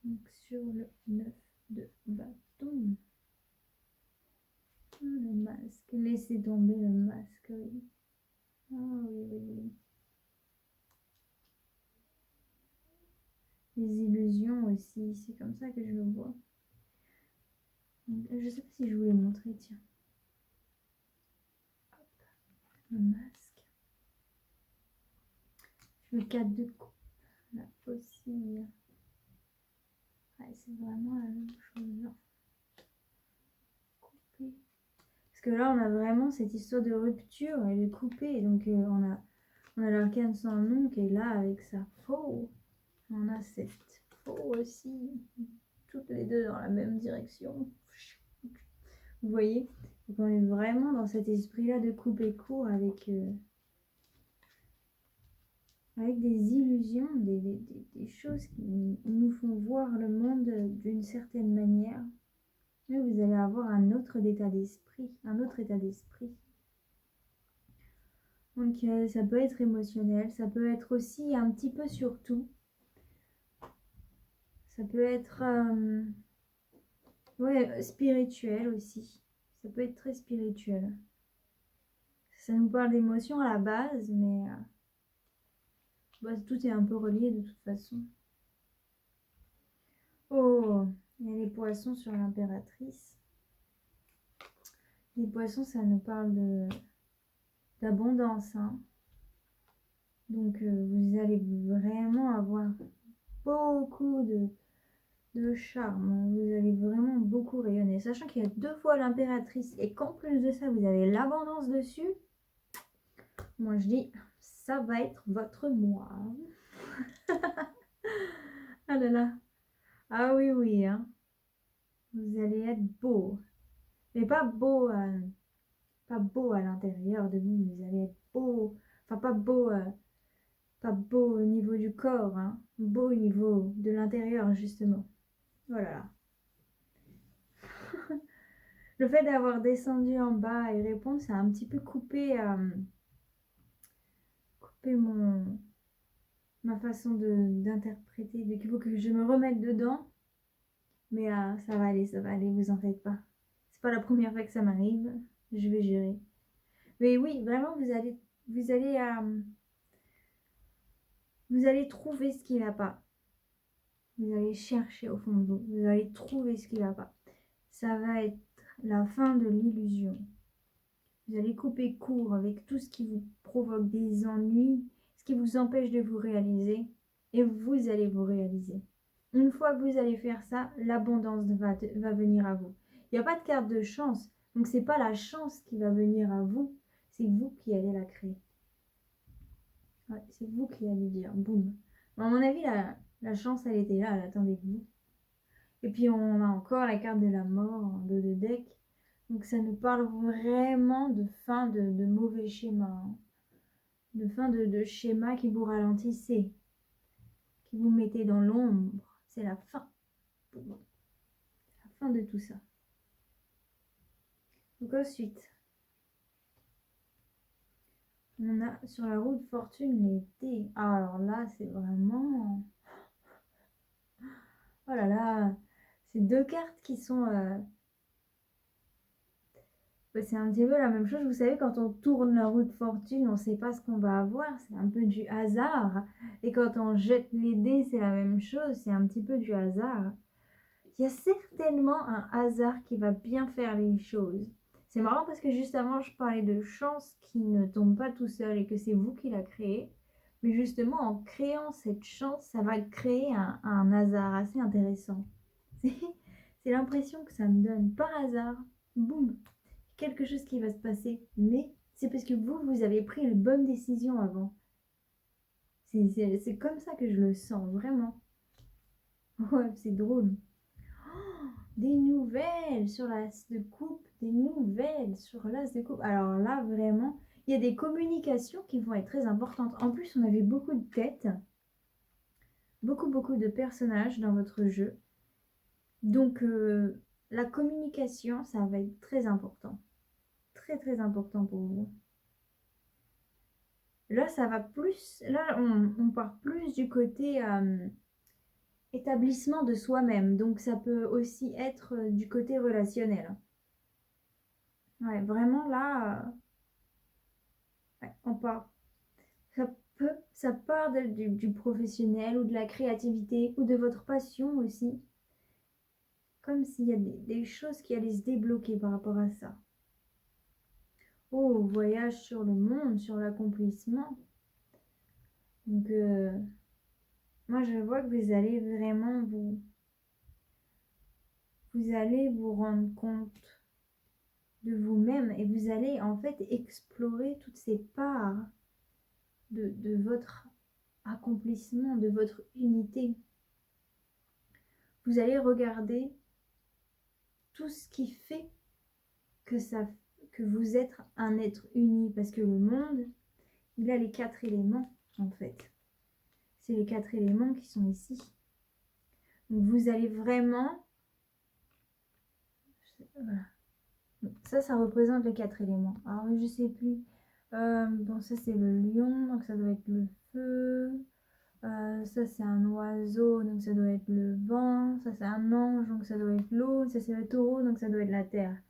Donc sur le 9 de bâton. Ah, le masque. Laissez tomber le masque. Oui. Ah oui, oui, oui. Les illusions aussi, c'est comme ça que je le vois. Donc, je sais pas si je vous l'ai montré, tiens. Hop, le masque. Le 4 de coupe, la faucille. Ouais, c'est vraiment la même chose. Là. Couper. Parce que là, on a vraiment cette histoire de rupture et de couper. Donc, on a l'arcane sans nom qui est là avec sa faux. On a cette faux aussi. Toutes les deux dans la même direction. Vous voyez? Donc on est vraiment dans cet esprit-là de couper court avec des illusions, des choses qui nous font voir le monde d'une certaine manière. Et vous allez avoir un autre état d'esprit, Donc ça peut être émotionnel, ça peut être aussi un petit peu surtout. Ça peut être spirituel aussi. Ça peut être très spirituel. Ça nous parle d'émotions à la base, mais tout est un peu relié de toute façon. Oh, il y a les poissons sur l'impératrice. Les poissons, ça nous parle d'abondance. Hein. Donc, vous allez vraiment avoir beaucoup de charme. Vous allez vraiment beaucoup rayonner. Sachant qu'il y a 2 fois l'impératrice et qu'en plus de ça, vous avez l'abondance dessus. Moi, je dis, ça va être votre mois. Ah là là. Ah oui, oui. Hein. Vous allez être beau. Mais pas beau à l'intérieur de vous. Vous allez être beau. Enfin, pas beau au niveau du corps. Hein. Beau au niveau de l'intérieur, justement. Voilà. Le fait d'avoir descendu en bas et répondre, ça a un petit peu coupé ma façon d'interpréter. Donc il faut que je me remette dedans. Mais ça va aller, vous en faites pas. C'est pas la première fois que ça m'arrive. Je vais gérer. Mais oui, vraiment, vous allez trouver ce qui va pas. Vous allez chercher au fond de vous. Vous allez trouver ce qui va pas. Ça va être la fin de l'illusion. Vous allez couper court avec tout ce qui vous provoque des ennuis, ce qui vous empêche de vous réaliser, et vous allez vous réaliser. Une fois que vous allez faire ça, l'abondance va venir à vous. Il n'y a pas de carte de chance, donc c'est pas la chance qui va venir à vous, c'est vous qui allez la créer. Ouais, c'est vous qui allez dire. Boum. Bon, à mon avis, la chance, elle était là, elle attendait que vous. Et puis, on a encore la carte de la mort en dos de deck. Donc, ça nous parle vraiment de fin de mauvais schéma, hein. De fin de schéma qui vous ralentissez, qui vous mettez dans l'ombre. C'est la fin. Boum. La fin de tout ça. Donc, ensuite, on a sur la roue de fortune l'été. Ah, alors là, c'est vraiment... Oh là là, c'est deux cartes qui sont... c'est un petit peu la même chose. Vous savez, quand on tourne la roue de fortune, on ne sait pas ce qu'on va avoir. C'est un peu du hasard. Et quand on jette les dés, c'est la même chose. C'est un petit peu du hasard. Il y a certainement un hasard qui va bien faire les choses. C'est marrant parce que juste avant, je parlais de chance qui ne tombe pas tout seul et que c'est vous qui la créez. Mais justement, en créant cette chance, ça va créer un hasard assez intéressant. C'est l'impression que ça me donne. Par hasard, boum, quelque chose qui va se passer. Mais c'est parce que vous avez pris les bonnes décisions avant. C'est comme ça que je le sens, vraiment. Ouais, c'est drôle. Des nouvelles sur l'as de coupe, des nouvelles sur l'as de coupe. Alors là, vraiment, il y a des communications qui vont être très importantes. En plus, on avait beaucoup de têtes, beaucoup de personnages dans votre jeu. Donc, la communication, ça va être très important. Très important pour vous. Là, ça va plus... Là, on part plus du côté établissement de soi-même. Donc, ça peut aussi être du côté relationnel. Ouais, vraiment, là... ouais, on part. Ça part du professionnel ou de la créativité ou de votre passion aussi. Comme s'il y a des choses qui allaient se débloquer par rapport à ça. Oh, voyage sur le monde, sur l'accomplissement. Donc, moi, je vois que vous allez vraiment vous allez vous rendre compte de vous-même et vous allez en fait explorer toutes ces parts de votre accomplissement, de votre unité. Vous allez regarder tout ce qui fait que vous êtes un être uni, parce que le monde, il a les 4 éléments en fait. C'est les 4 éléments qui sont ici. Donc vous allez vraiment... Voilà. Ça représente les 4 éléments. Alors je sais plus. Bon, ça c'est le lion, donc ça doit être le feu. Ça c'est un oiseau, donc ça doit être le vent. Ça c'est un ange, donc ça doit être l'eau. Ça c'est le taureau, donc ça doit être la terre.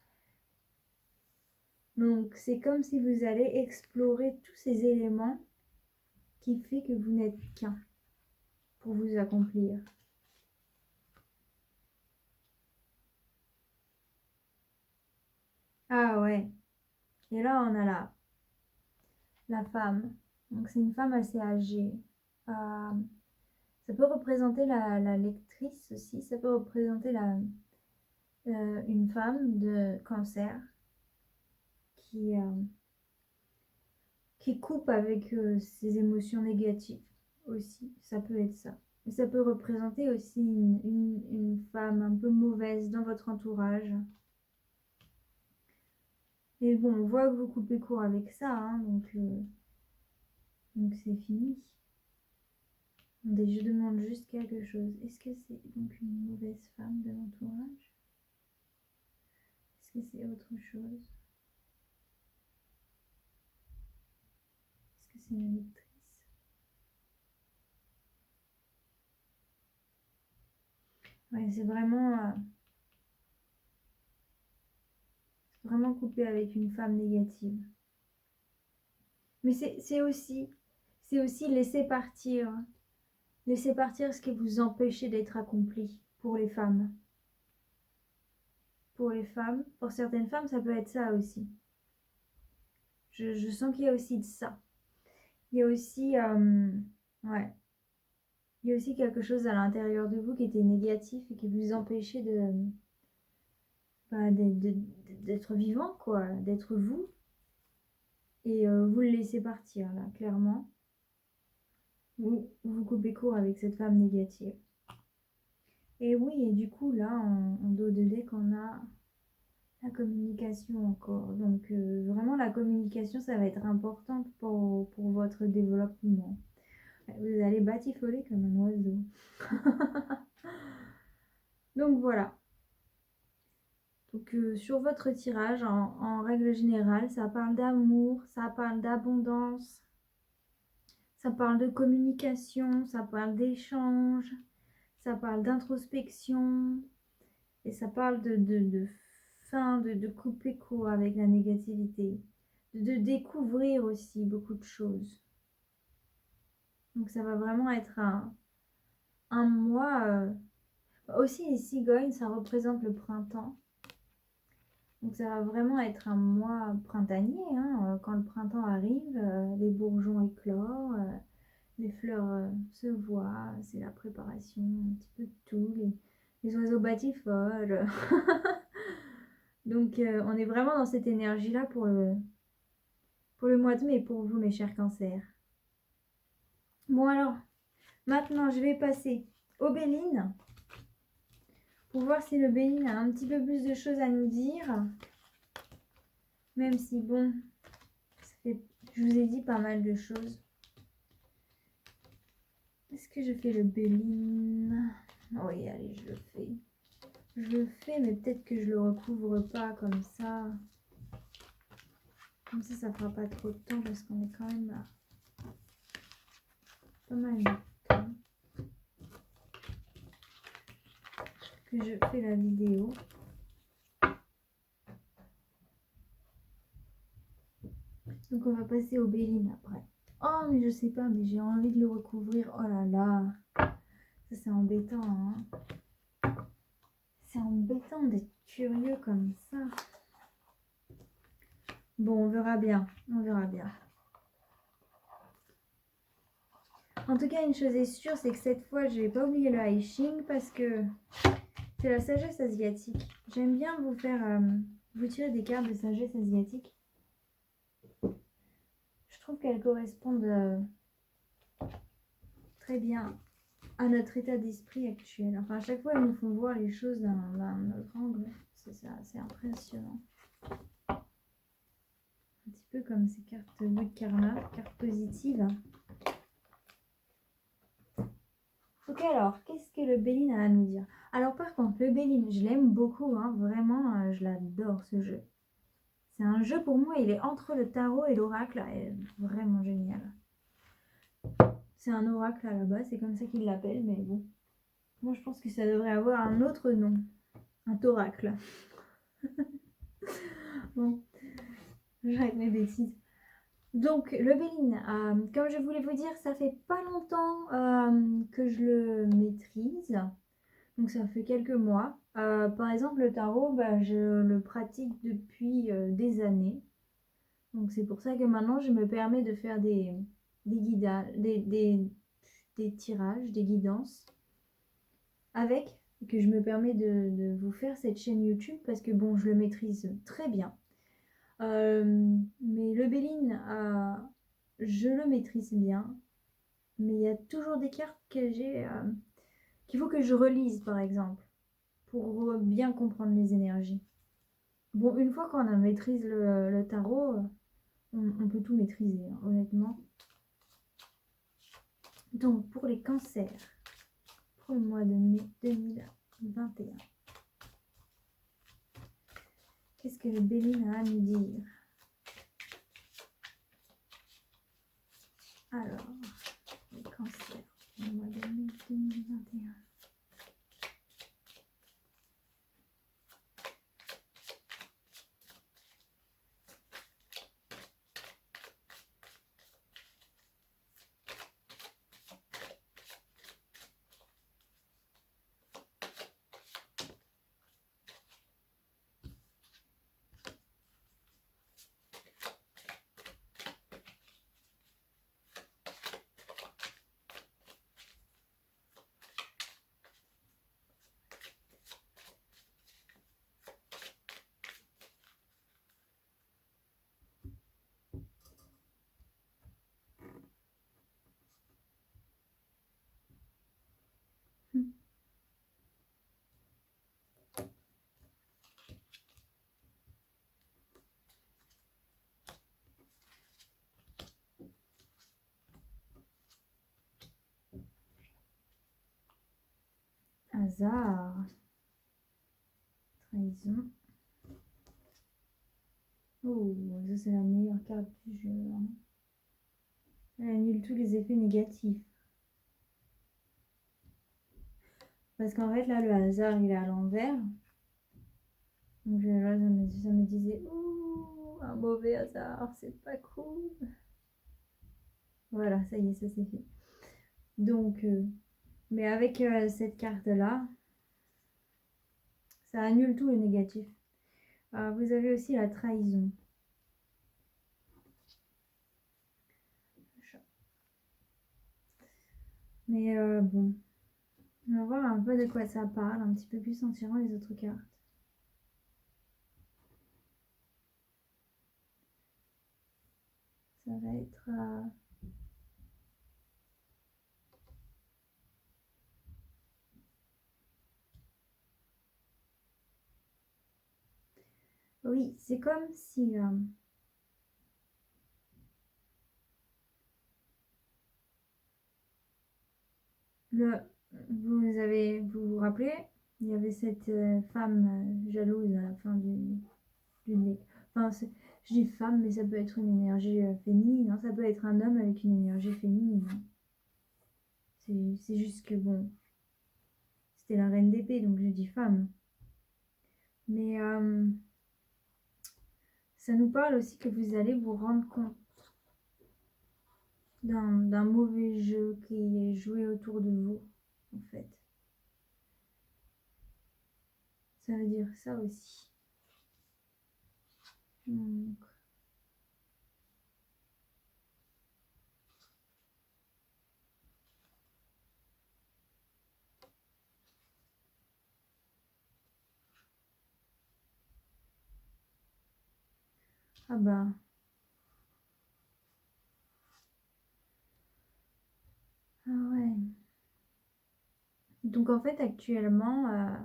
Donc c'est comme si vous allez explorer tous ces éléments qui fait que vous n'êtes qu'un pour vous accomplir. Ah ouais. Et là on a la femme. Donc c'est une femme assez âgée. Euh, Ça peut représenter la lectrice aussi. Ça peut représenter une femme de cancer qui, euh, qui coupe avec ses émotions négatives aussi. Ça peut être ça. Et ça peut représenter aussi une femme un peu mauvaise dans votre entourage. Et bon, on voit que vous coupez court avec ça, hein, donc c'est fini. Attendez, je demande juste quelque chose. Est-ce que c'est donc une mauvaise femme de l'entourage? Est-ce que c'est autre chose? Est-ce que c'est une lectrice? Ouais, c'est vraiment coupé avec une femme négative. Mais c'est aussi laisser partir ce qui vous empêchez d'être accompli pour les femmes. Pour les femmes, pour certaines femmes, ça peut être ça aussi. Je sens qu'il y a aussi de ça. Il y a aussi, ouais, il y a aussi quelque chose à l'intérieur de vous qui était négatif et qui vous empêchait d'être vivant, quoi, d'être vous. Et vous le laissez partir, là, clairement. vous coupez court avec cette femme négative. Et oui, et du coup, là, en dos de deck, on a la communication encore. Donc, vraiment, la communication, ça va être importante pour votre développement. Vous allez batifoler comme un oiseau. Donc, voilà. Donc, sur votre tirage, en règle générale, ça parle d'amour, ça parle d'abondance, ça parle de communication, ça parle d'échange, ça parle d'introspection, et ça parle de fin, de couper court avec la négativité, de découvrir aussi beaucoup de choses. Donc ça va vraiment être un mois. Aussi les cigognes, ça représente le printemps. Donc ça va vraiment être un mois printanier, hein. Quand le printemps arrive, les bourgeons éclorent, les fleurs se voient, c'est la préparation, un petit peu de tout, les oiseaux batifolent. Donc on est vraiment dans cette énergie-là pour le mois de mai, pour vous mes chers cancers. Bon alors, maintenant je vais passer au Béline, pour voir si le Béline a un petit peu plus de choses à nous dire. Même si bon, je vous ai dit pas mal de choses. Est-ce que je fais le Béline? Oui, allez, je le fais. Je le fais, mais peut-être que je le recouvre pas comme ça. Comme ça fera pas trop de temps parce qu'on est quand même là. Pas mal de temps que je fais la vidéo. Donc on va passer au Béline après. Oh, mais je sais pas, mais j'ai envie de le recouvrir. Oh là là. Ça, c'est embêtant, hein. C'est embêtant d'être curieux comme ça. Bon, on verra bien. On verra bien. En tout cas, une chose est sûre, c'est que cette fois, je vais pas oublier le I Ching parce que c'est la sagesse asiatique. J'aime bien vous faire vous tirer des cartes de sagesse asiatique. Je trouve qu'elles correspondent très bien à notre état d'esprit actuel. Enfin, à chaque fois, elles nous font voir les choses d'un autre angle. C'est assez impressionnant. Un petit peu comme ces cartes de karma, cartes positives. Ok, alors, qu'est-ce que le Béline a à nous dire? Alors, par contre, le Béline, je l'aime beaucoup, hein, vraiment, je l'adore ce jeu. C'est un jeu pour moi, il est entre le tarot et l'oracle, vraiment génial. C'est un oracle à la base, c'est comme ça qu'il l'appelle, mais bon. Moi, je pense que ça devrait avoir un autre nom. Un thoracle. Bon, j'arrête mes bêtises. Donc, le Béline, comme je voulais vous dire, ça fait pas longtemps que je le maîtrise. Donc, ça fait quelques mois. Par exemple, le tarot, bah, je le pratique depuis des années. Donc, c'est pour ça que maintenant, je me permets de faire des tirages, des guidances avec, que je me permets de vous faire cette chaîne YouTube parce que bon, je le maîtrise très bien. Mais le Béline, je le maîtrise bien, mais il y a toujours des cartes que j'ai qu'il faut que je relise par exemple pour bien comprendre les énergies. Bon, une fois qu'on a maîtrise le tarot, on peut tout maîtriser, hein, honnêtement. Donc pour les cancers, pour le mois de mai 2021. Qu'est-ce que le Béline a à nous dire? Alors, le cancer, le mois de mai 2021. trahison. Oh, ça c'est la meilleure carte du jeu, hein. Elle annule tous les effets négatifs. Parce qu'en fait, là, le hasard, il est à l'envers. Donc là, ça me disait, ouh, un mauvais hasard, c'est pas cool. Voilà, ça y est, ça c'est fait. Donc, mais avec cette carte-là, ça annule tout le négatif. Vous avez aussi la trahison. Mais bon, on va voir un peu de quoi ça parle, un petit peu plus en tirant les autres cartes. Ça va être... Oui, c'est comme si... vous vous rappelez, il y avait cette femme jalouse à la fin du enfin, je dis femme, mais ça peut être une énergie féminine, hein. Ça peut être un homme avec une énergie féminine, hein. C'est juste que bon, c'était la reine d'épée, donc je dis femme. Mais ça nous parle aussi que vous allez vous rendre compte d'un mauvais jeu qui est joué autour de vous, en fait. Ça veut dire ça aussi. Donc, ah bah. Ah ouais. Donc en fait, actuellement,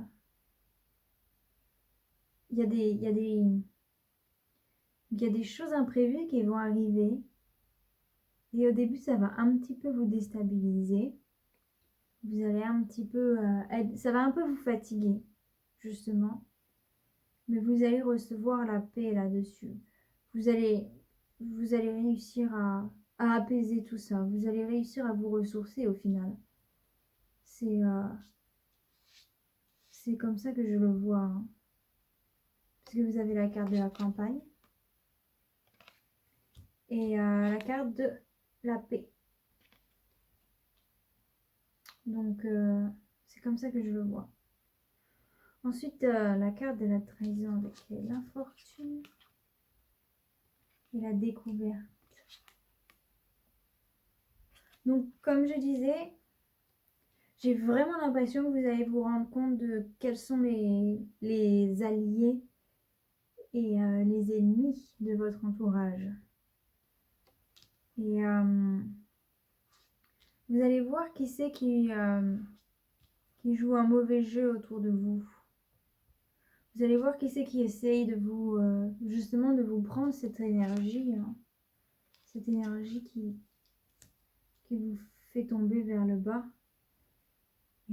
il y a des choses imprévues qui vont arriver. Et au début, ça va un petit peu vous déstabiliser. Vous allez un petit peu... ça va un peu vous fatiguer, justement. Mais vous allez recevoir la paix là-dessus. Vous allez réussir à apaiser tout ça. Vous allez réussir à vous ressourcer au final. C'est comme ça que je le vois, hein. Parce que vous avez la carte de la campagne. Et la carte de la paix. Donc, c'est comme ça que je le vois. Ensuite, la carte de la trahison avec l'infortune et la découverte. Donc, comme je disais, j'ai vraiment l'impression que vous allez vous rendre compte de quels sont les alliés et les ennemis de votre entourage. Et vous allez voir qui c'est qui joue un mauvais jeu autour de vous. Vous allez voir qui c'est qui essaye de vous, justement, de vous prendre cette énergie, hein. Cette énergie qui vous fait tomber vers le bas.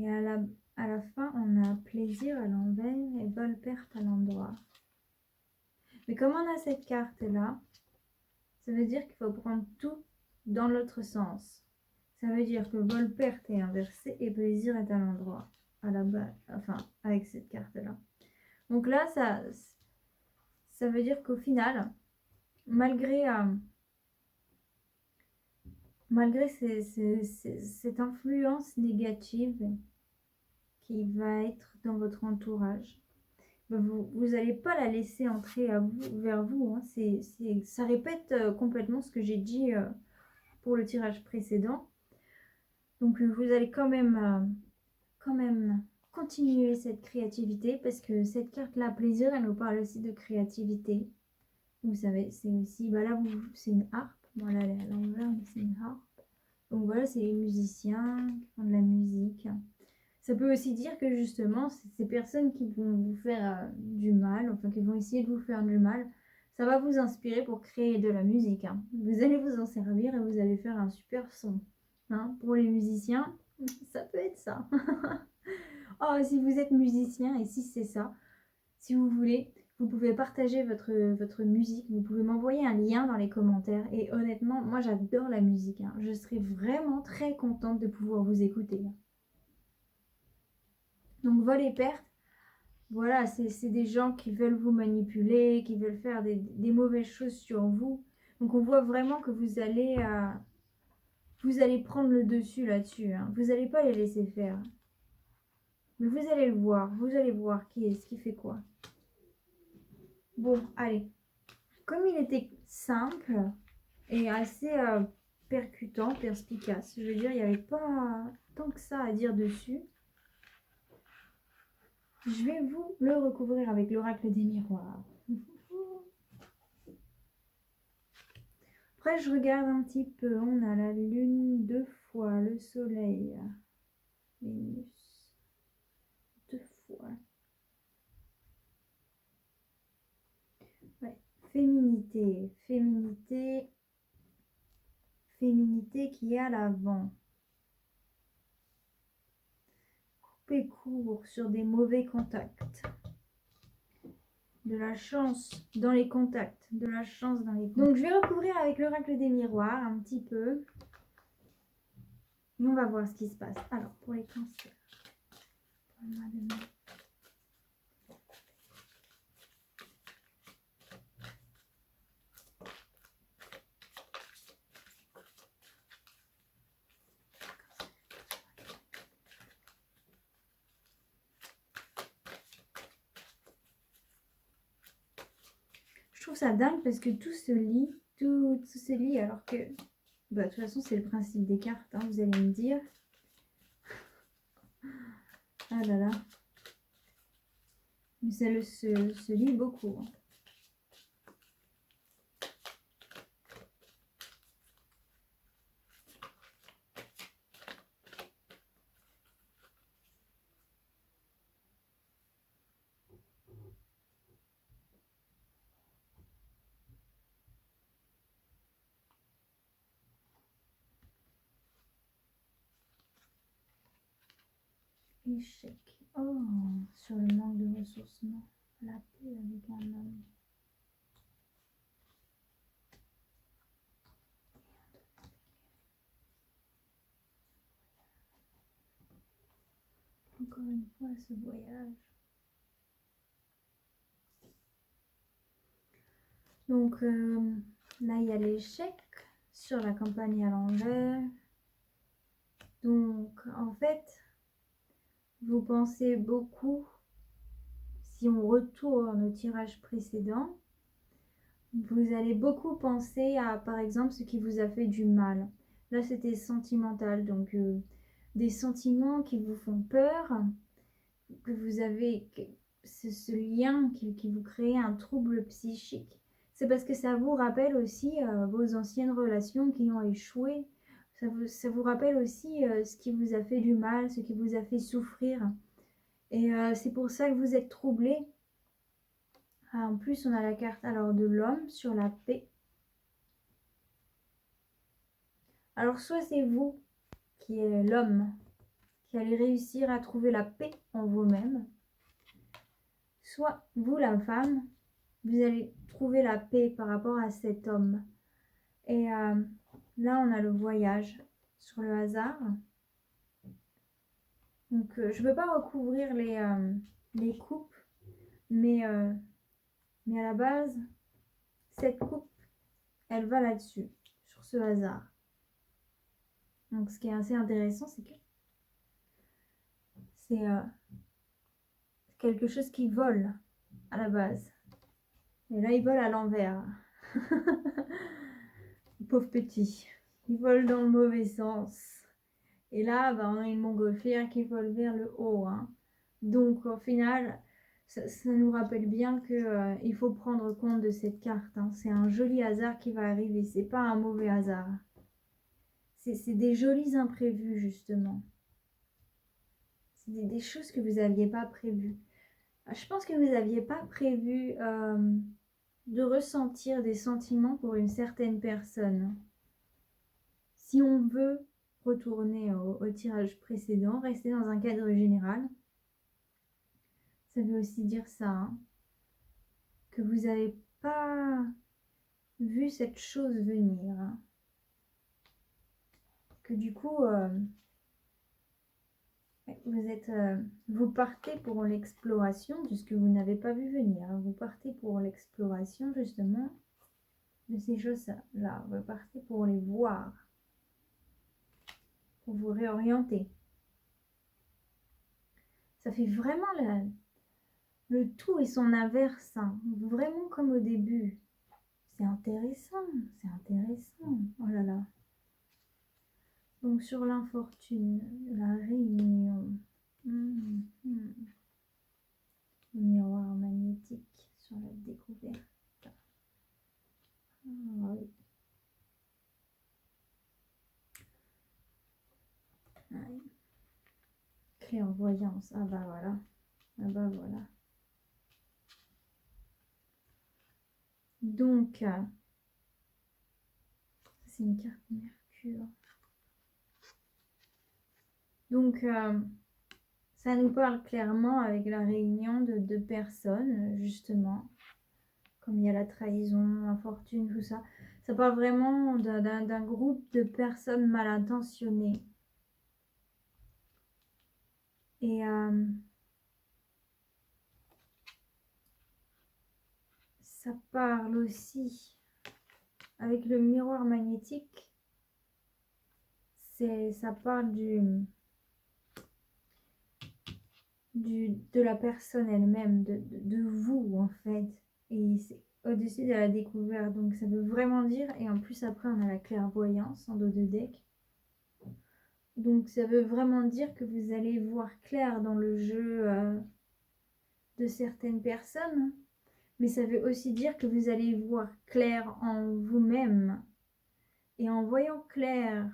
Et à la fin, on a plaisir à l'envers et vol-perte à l'endroit. Mais comme on a cette carte-là, ça veut dire qu'il faut prendre tout dans l'autre sens. Ça veut dire que vol-perte est inversé et plaisir est à l'endroit. À la base, enfin, avec cette carte-là. Donc là, ça veut dire qu'au final, malgré cette influence négative qui va être dans votre entourage, vous n'allez pas la laisser entrer vers vous, hein. Ça répète complètement ce que j'ai dit pour le tirage précédent. Donc vous allez quand même continuer cette créativité, parce que cette carte-là, plaisir, elle nous parle aussi de créativité. Vous savez, c'est aussi, bah là, c'est une harpe. Voilà, elle est à l'envers, mais c'est une harpe. Donc voilà, c'est les musiciens qui font de la musique. Ça peut aussi dire que justement, ces personnes qui vont vous faire du mal, enfin qui vont essayer de vous faire du mal, ça va vous inspirer pour créer de la musique, hein. Vous allez vous en servir et vous allez faire un super son, hein. Pour les musiciens, ça peut être ça. Oh, si vous êtes musicien et si c'est ça, Si vous voulez, vous pouvez partager votre musique, vous pouvez m'envoyer un lien dans les commentaires. Et honnêtement, moi j'adore la musique, hein. Je serais vraiment très contente de pouvoir vous écouter. Donc vol et perte, voilà, c'est des gens qui veulent vous manipuler, qui veulent faire des mauvaises choses sur vous. Donc on voit vraiment que vous allez prendre le dessus là-dessus, hein. Vous n'allez pas les laisser faire. Mais vous allez le voir, vous allez voir qui est-ce qui fait quoi. Bon, allez. Comme il était simple et assez percutant, perspicace, je veux dire, il n'y avait pas tant que ça à dire dessus. Je vais vous le recouvrir avec l'oracle des miroirs. Après, je regarde un petit peu. On a la lune 2 fois, le soleil, Vénus 2 fois. Ouais. Féminité, féminité, féminité qui est à l'avant. Couper court sur des mauvais contacts. De la chance dans les contacts. De la chance dans les contacts. Donc je vais recouvrir avec l'oracle des miroirs un petit peu. Et on va voir ce qui se passe. Alors pour les cancers. Pour le mois de mai. Je trouve ça dingue parce que tout se lit, tout se lit alors que, bah, de toute façon c'est le principe des cartes, hein, vous allez me dire. Ah là là. Mais ça se lit beaucoup, hein. Échec. Oh, sur le manque de ressourcement. La paix avec un homme. Encore une fois, ce voyage. Donc là, il y a l'échec sur la campagne à l'envers. Donc, en fait, vous pensez beaucoup, si on retourne au tirage précédent, vous allez beaucoup penser à, par exemple, ce qui vous a fait du mal. Là, c'était sentimental, donc des sentiments qui vous font peur, que vous avez ce lien qui vous crée un trouble psychique. C'est parce que ça vous rappelle aussi vos anciennes relations qui ont échoué. Ça vous rappelle aussi ce qui vous a fait du mal, ce qui vous a fait souffrir. Et c'est pour ça que vous êtes troublé. Ah, en plus, on a la carte alors de l'homme sur la paix. Alors, soit c'est vous qui est l'homme qui allez réussir à trouver la paix en vous-même, soit vous, la femme, vous allez trouver la paix par rapport à cet homme. Et là, on a le voyage sur le hasard. Donc, je ne veux pas recouvrir les coupes, mais à la base, cette coupe, elle va là-dessus, sur ce hasard. Donc, ce qui est assez intéressant, c'est que c'est quelque chose qui vole à la base. Et là, il vole à l'envers. Pauvre petit. Il vole dans le mauvais sens. Et là, bah, on a une montgolfière qui vole vers le haut, hein. Donc, au final, ça nous rappelle bien que il faut prendre compte de cette carte, hein. C'est un joli hasard qui va arriver. C'est pas un mauvais hasard. C'est des jolis imprévus, justement. C'est des choses que vous n'aviez pas prévues. Je pense que vous n'aviez pas prévu de ressentir des sentiments pour une certaine personne. Si on veut retourner au tirage précédent, rester dans un cadre général, ça veut aussi dire ça, hein. que vous n'avez pas vu cette chose venir. Hein. Que du coup, vous partez pour l'exploration de ce que vous n'avez pas vu venir. Hein. Vous partez pour l'exploration justement de ces choses-là. Vous partez pour les voir, pour vous réorienter. Ça fait vraiment le tout et son inverse, hein. Vraiment comme au début. C'est intéressant, c'est intéressant. Oh là là. Donc sur l'infortune, la réunion, le miroir magnétique sur la découverte. Ah, oui. Ouais. Clairvoyance, ah bah voilà, ah bah voilà. Donc, c'est une carte Mercure. Donc, ça nous parle clairement avec la réunion de deux personnes, justement. Comme il y a la trahison, l'infortune, tout ça. Ça parle vraiment d'un groupe de personnes mal intentionnées. Et ça parle aussi avec le miroir magnétique. Ça parle de la personne elle-même, de vous en fait. Et c'est au-dessus de la découverte. Donc ça veut vraiment dire, et en plus après on a la clairvoyance en dos de deck. Donc ça veut vraiment dire que vous allez voir clair dans le jeu de certaines personnes. Mais ça veut aussi dire que vous allez voir clair en vous-même. Et en voyant clair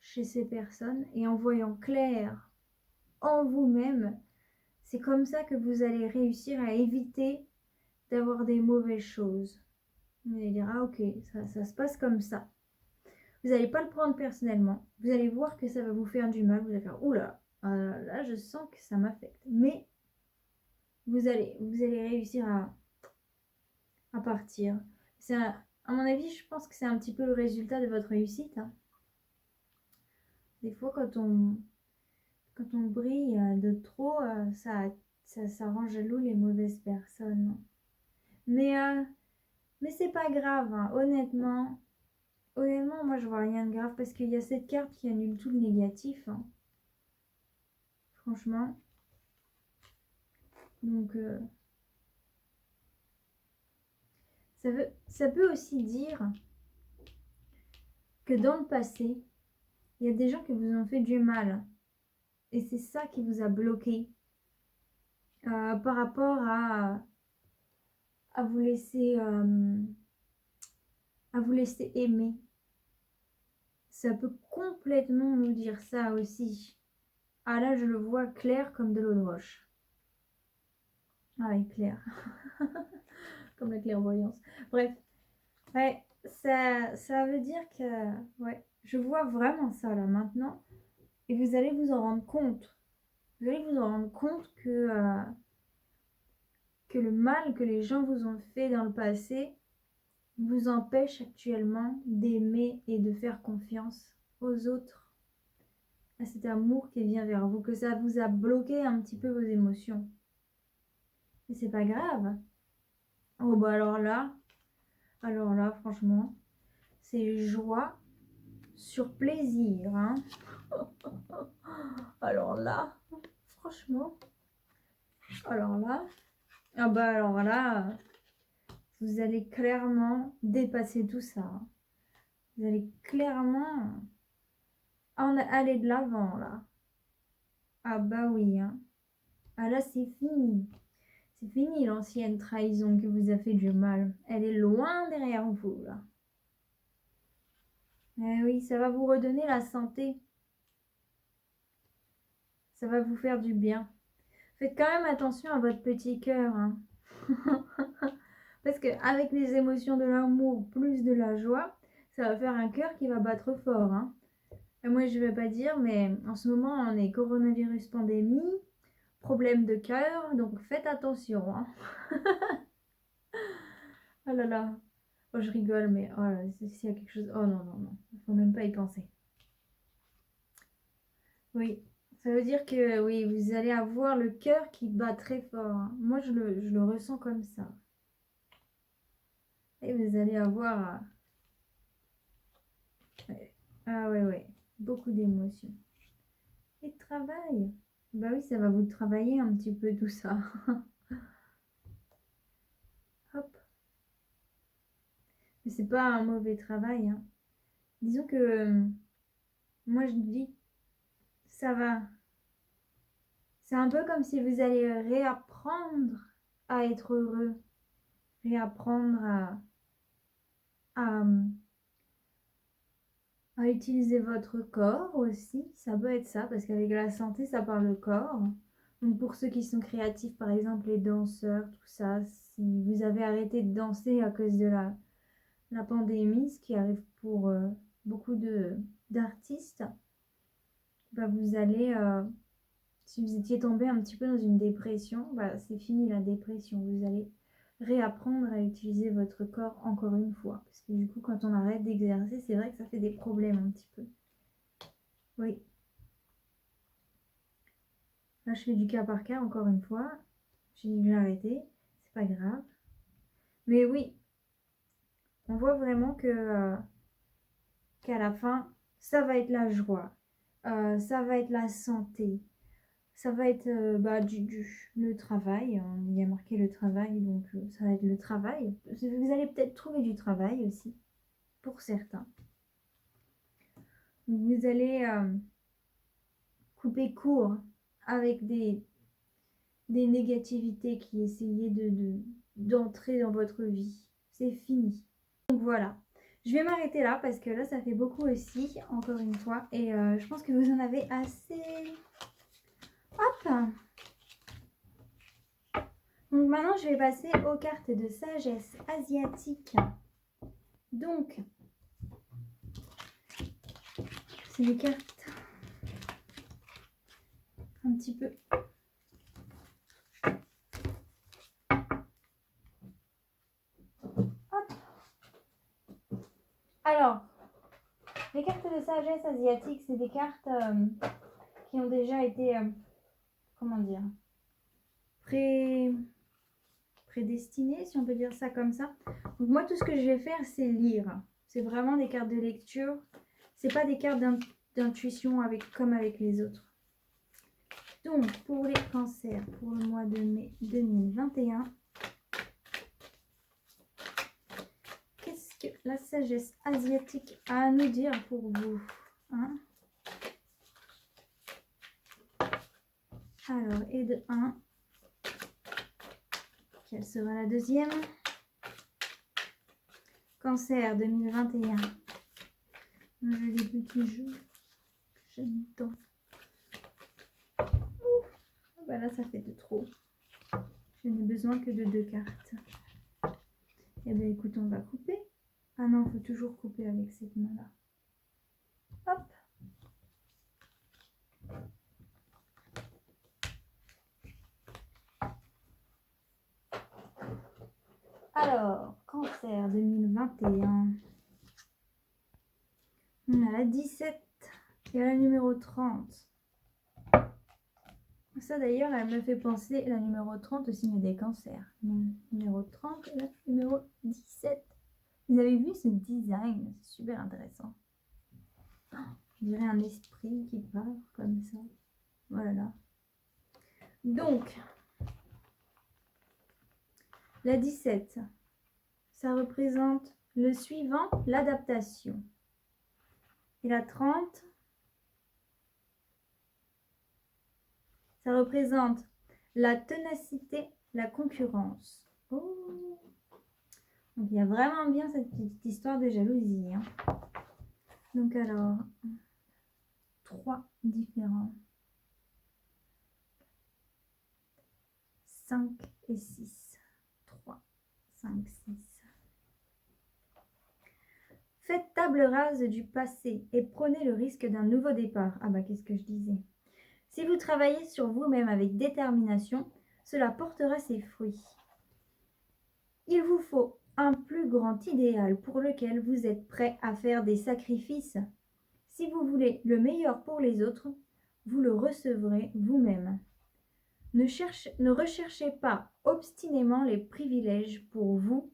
chez ces personnes, et en voyant clair en vous-même, c'est comme ça que vous allez réussir à éviter d'avoir des mauvaises choses. Vous allez dire, ah ok, ça se passe comme ça. Vous n'allez pas le prendre personnellement. Vous allez voir que ça va vous faire du mal. Vous allez faire, oula, là je sens que ça m'affecte. Mais vous allez réussir à partir. À mon avis, je pense que c'est un petit peu le résultat de votre réussite. Hein. Des fois, quand on brille de trop, ça rend jaloux les mauvaises personnes. Mais c'est pas grave, hein. Honnêtement, moi je vois rien de grave parce qu'il y a cette carte qui annule tout le négatif. Hein. Franchement. Donc, ça peut aussi dire que dans le passé, il y a des gens qui vous ont fait du mal. Et c'est ça qui vous a bloqué par rapport à vous laisser aimer. Ça peut complètement nous dire ça aussi. Ah là, je le vois clair comme de l'eau de roche. Ah oui, clair. Comme la clairvoyance. Bref. Ouais, ça veut dire que... Ouais, je vois vraiment ça là maintenant. Et vous allez vous en rendre compte. Vous allez vous en rendre compte que le mal que les gens vous ont fait dans le passé vous empêche actuellement d'aimer et de faire confiance aux autres, à cet amour qui vient vers vous, que ça vous a bloqué un petit peu vos émotions. Mais c'est pas grave. Oh bah alors là, franchement, c'est joie sur plaisir. Hein. Alors là, franchement, alors là, vous allez clairement dépasser tout ça. Hein. Vous allez clairement aller de l'avant là. Ah bah oui. Hein. Ah là, c'est fini. C'est fini l'ancienne trahison qui vous a fait du mal. Elle est loin derrière vous là. Eh oui, ça va vous redonner la santé. Ça va vous faire du bien. Faites quand même attention à votre petit cœur. Hein. Parce qu'avec les émotions de l'amour plus de la joie, ça va faire un cœur qui va battre fort. Hein. Et moi, je ne vais pas dire, mais en ce moment, on est coronavirus pandémie, problème de cœur, donc faites attention. Hein. Oh là là. Oh, je rigole, mais oh là, s'il y a quelque chose... Oh non, non, non. Il faut même pas y penser. Oui. Ça veut dire que oui, vous allez avoir le cœur qui bat très fort, hein. Moi, je le ressens comme ça. Et vous allez avoir... ouais. Ah ouais, ouais. Beaucoup d'émotions. Et de travail. Bah oui, ça va vous travailler un petit peu tout ça. Hop. Mais c'est pas un mauvais travail, hein. Disons que moi je dis ça va. C'est un peu comme si vous allez réapprendre à être heureux, réapprendre à, à utiliser votre corps aussi. Ça peut être ça, parce qu'avec la santé, ça parle le corps. Donc pour ceux qui sont créatifs, par exemple les danseurs, tout ça, si vous avez arrêté de danser à cause de la pandémie, ce qui arrive pour beaucoup d'artistes, bah vous allez, si vous étiez tombé un petit peu dans une dépression, bah c'est fini la dépression. Vous allez réapprendre à utiliser votre corps encore une fois. Parce que du coup, quand on arrête d'exercer, c'est vrai que ça fait des problèmes un petit peu. Oui. Là, je fais du cas par cas encore une fois. J'ai dit que j'ai arrêté. C'est pas grave. Mais oui, on voit vraiment que qu'à la fin, ça va être la joie. Ça va être la santé. Ça va être bah, le travail. Il y a marqué le travail, donc ça va être le travail. Vous allez peut-être trouver du travail aussi, pour certains. Vous allez couper court avec des négativités qui essayaient d'entrer dans votre vie. C'est fini. Donc voilà. Je vais m'arrêter là parce que là, ça fait beaucoup aussi, encore une fois. Et je pense que vous en avez assez. Hop! Donc maintenant, je vais passer aux cartes de sagesse asiatique. Donc, c'est des cartes un petit peu... Hop. Alors, les cartes de sagesse asiatique, c'est des cartes qui ont déjà été, comment dire, prédestinées, si on peut dire ça comme ça. Donc moi, tout ce que je vais faire, c'est lire. C'est vraiment des cartes de lecture. C'est pas des cartes d'intuition comme avec les autres. Donc, pour les cancers, pour le mois de mai 2021, qu'est-ce que la sagesse asiatique a à nous dire pour vous, hein? Alors, et de 1, quelle sera la deuxième? Cancer 2021. J'ai des petits jeux que j'aime tant. Bah là, ça fait de trop. Je n'ai besoin que de 2 cartes. Eh bien, écoute, on va couper. Ah non, il faut toujours couper avec cette main-là. Hop. Alors, cancer 2021. On a la 17 et la numéro 30. Ça d'ailleurs, elle me fait penser la numéro 30 au signe des cancers. Numéro 30 et la numéro 17. Vous avez vu ce design? C'est super intéressant. Je dirais un esprit qui part comme ça. Voilà. Donc, la 17, ça représente le suivant, l'adaptation. Et la 30, ça représente la ténacité, la concurrence. Oh. Donc, il y a vraiment bien cette petite histoire de jalousie, hein. Donc, alors, 3 différents. 5 et 6. 3, 5, 6. Faites table rase du passé et prenez le risque d'un nouveau départ. Ah bah, qu'est-ce que je disais? Si vous travaillez sur vous-même avec détermination, cela portera ses fruits. Il vous faut un plus grand idéal pour lequel vous êtes prêt à faire des sacrifices. Si vous voulez le meilleur pour les autres, vous le recevrez vous-même. Ne recherchez pas obstinément les privilèges pour vous,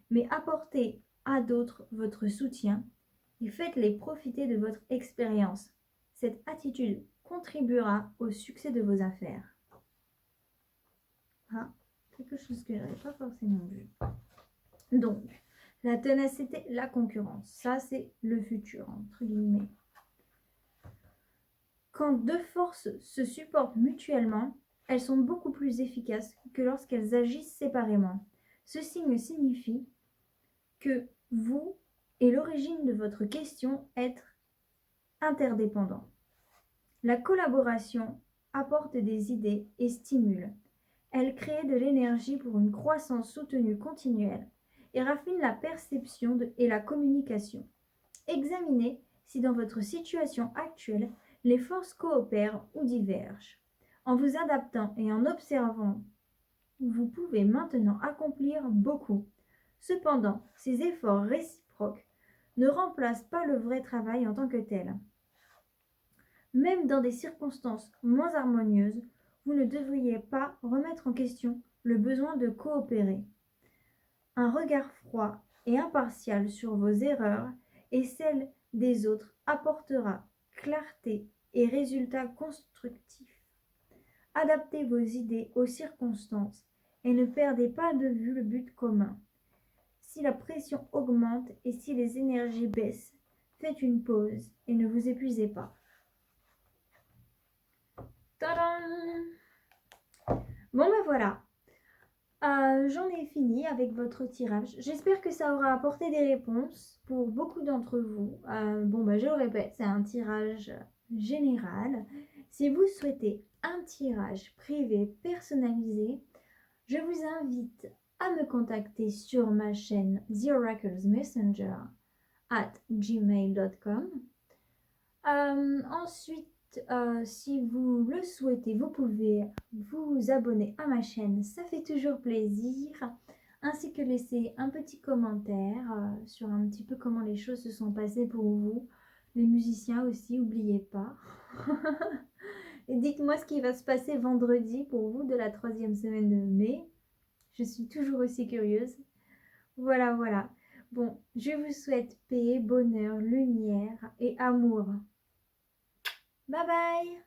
mais apportez à d'autres votre soutien et faites-les profiter de votre expérience. Cette attitude contribuera au succès de vos affaires. Ah, quelque chose que je n'avais pas forcément vu. Donc, la ténacité, la concurrence, ça c'est le futur, entre guillemets. Quand deux forces se supportent mutuellement, elles sont beaucoup plus efficaces que lorsqu'elles agissent séparément. Ce signe signifie que vous et l'origine de votre question être interdépendants. La collaboration apporte des idées et stimule. Elle crée de l'énergie pour une croissance soutenue continuelle et raffine la perception et la communication. Examinez si dans votre situation actuelle, les forces coopèrent ou divergent. En vous adaptant et en observant, vous pouvez maintenant accomplir beaucoup. Cependant, ces efforts réciproques ne remplacent pas le vrai travail en tant que tel. Même dans des circonstances moins harmonieuses, vous ne devriez pas remettre en question le besoin de coopérer. Un regard froid et impartial sur vos erreurs et celles des autres apportera clarté et résultats constructifs. Adaptez vos idées aux circonstances et ne perdez pas de vue le but commun. Si la pression augmente et si les énergies baissent, faites une pause et ne vous épuisez pas. Tadam! Bon ben voilà, j'en ai fini avec votre tirage. J'espère que ça aura apporté des réponses pour beaucoup d'entre vous. Je le répète, c'est un tirage général. Si vous souhaitez un tirage privé personnalisé, je vous invite à me contacter sur ma chaîne The Oracles Messenger @gmail.com. Ensuite, si vous le souhaitez, vous pouvez vous abonner à ma chaîne, ça fait toujours plaisir, ainsi que laisser un petit commentaire sur un petit peu comment les choses se sont passées pour vous. Les musiciens aussi, n'oubliez pas. Et dites-moi ce qui va se passer vendredi pour vous de la 3e semaine de mai. Je suis toujours aussi curieuse. Voilà. Bon, je vous souhaite paix, bonheur, lumière et amour. Bye bye!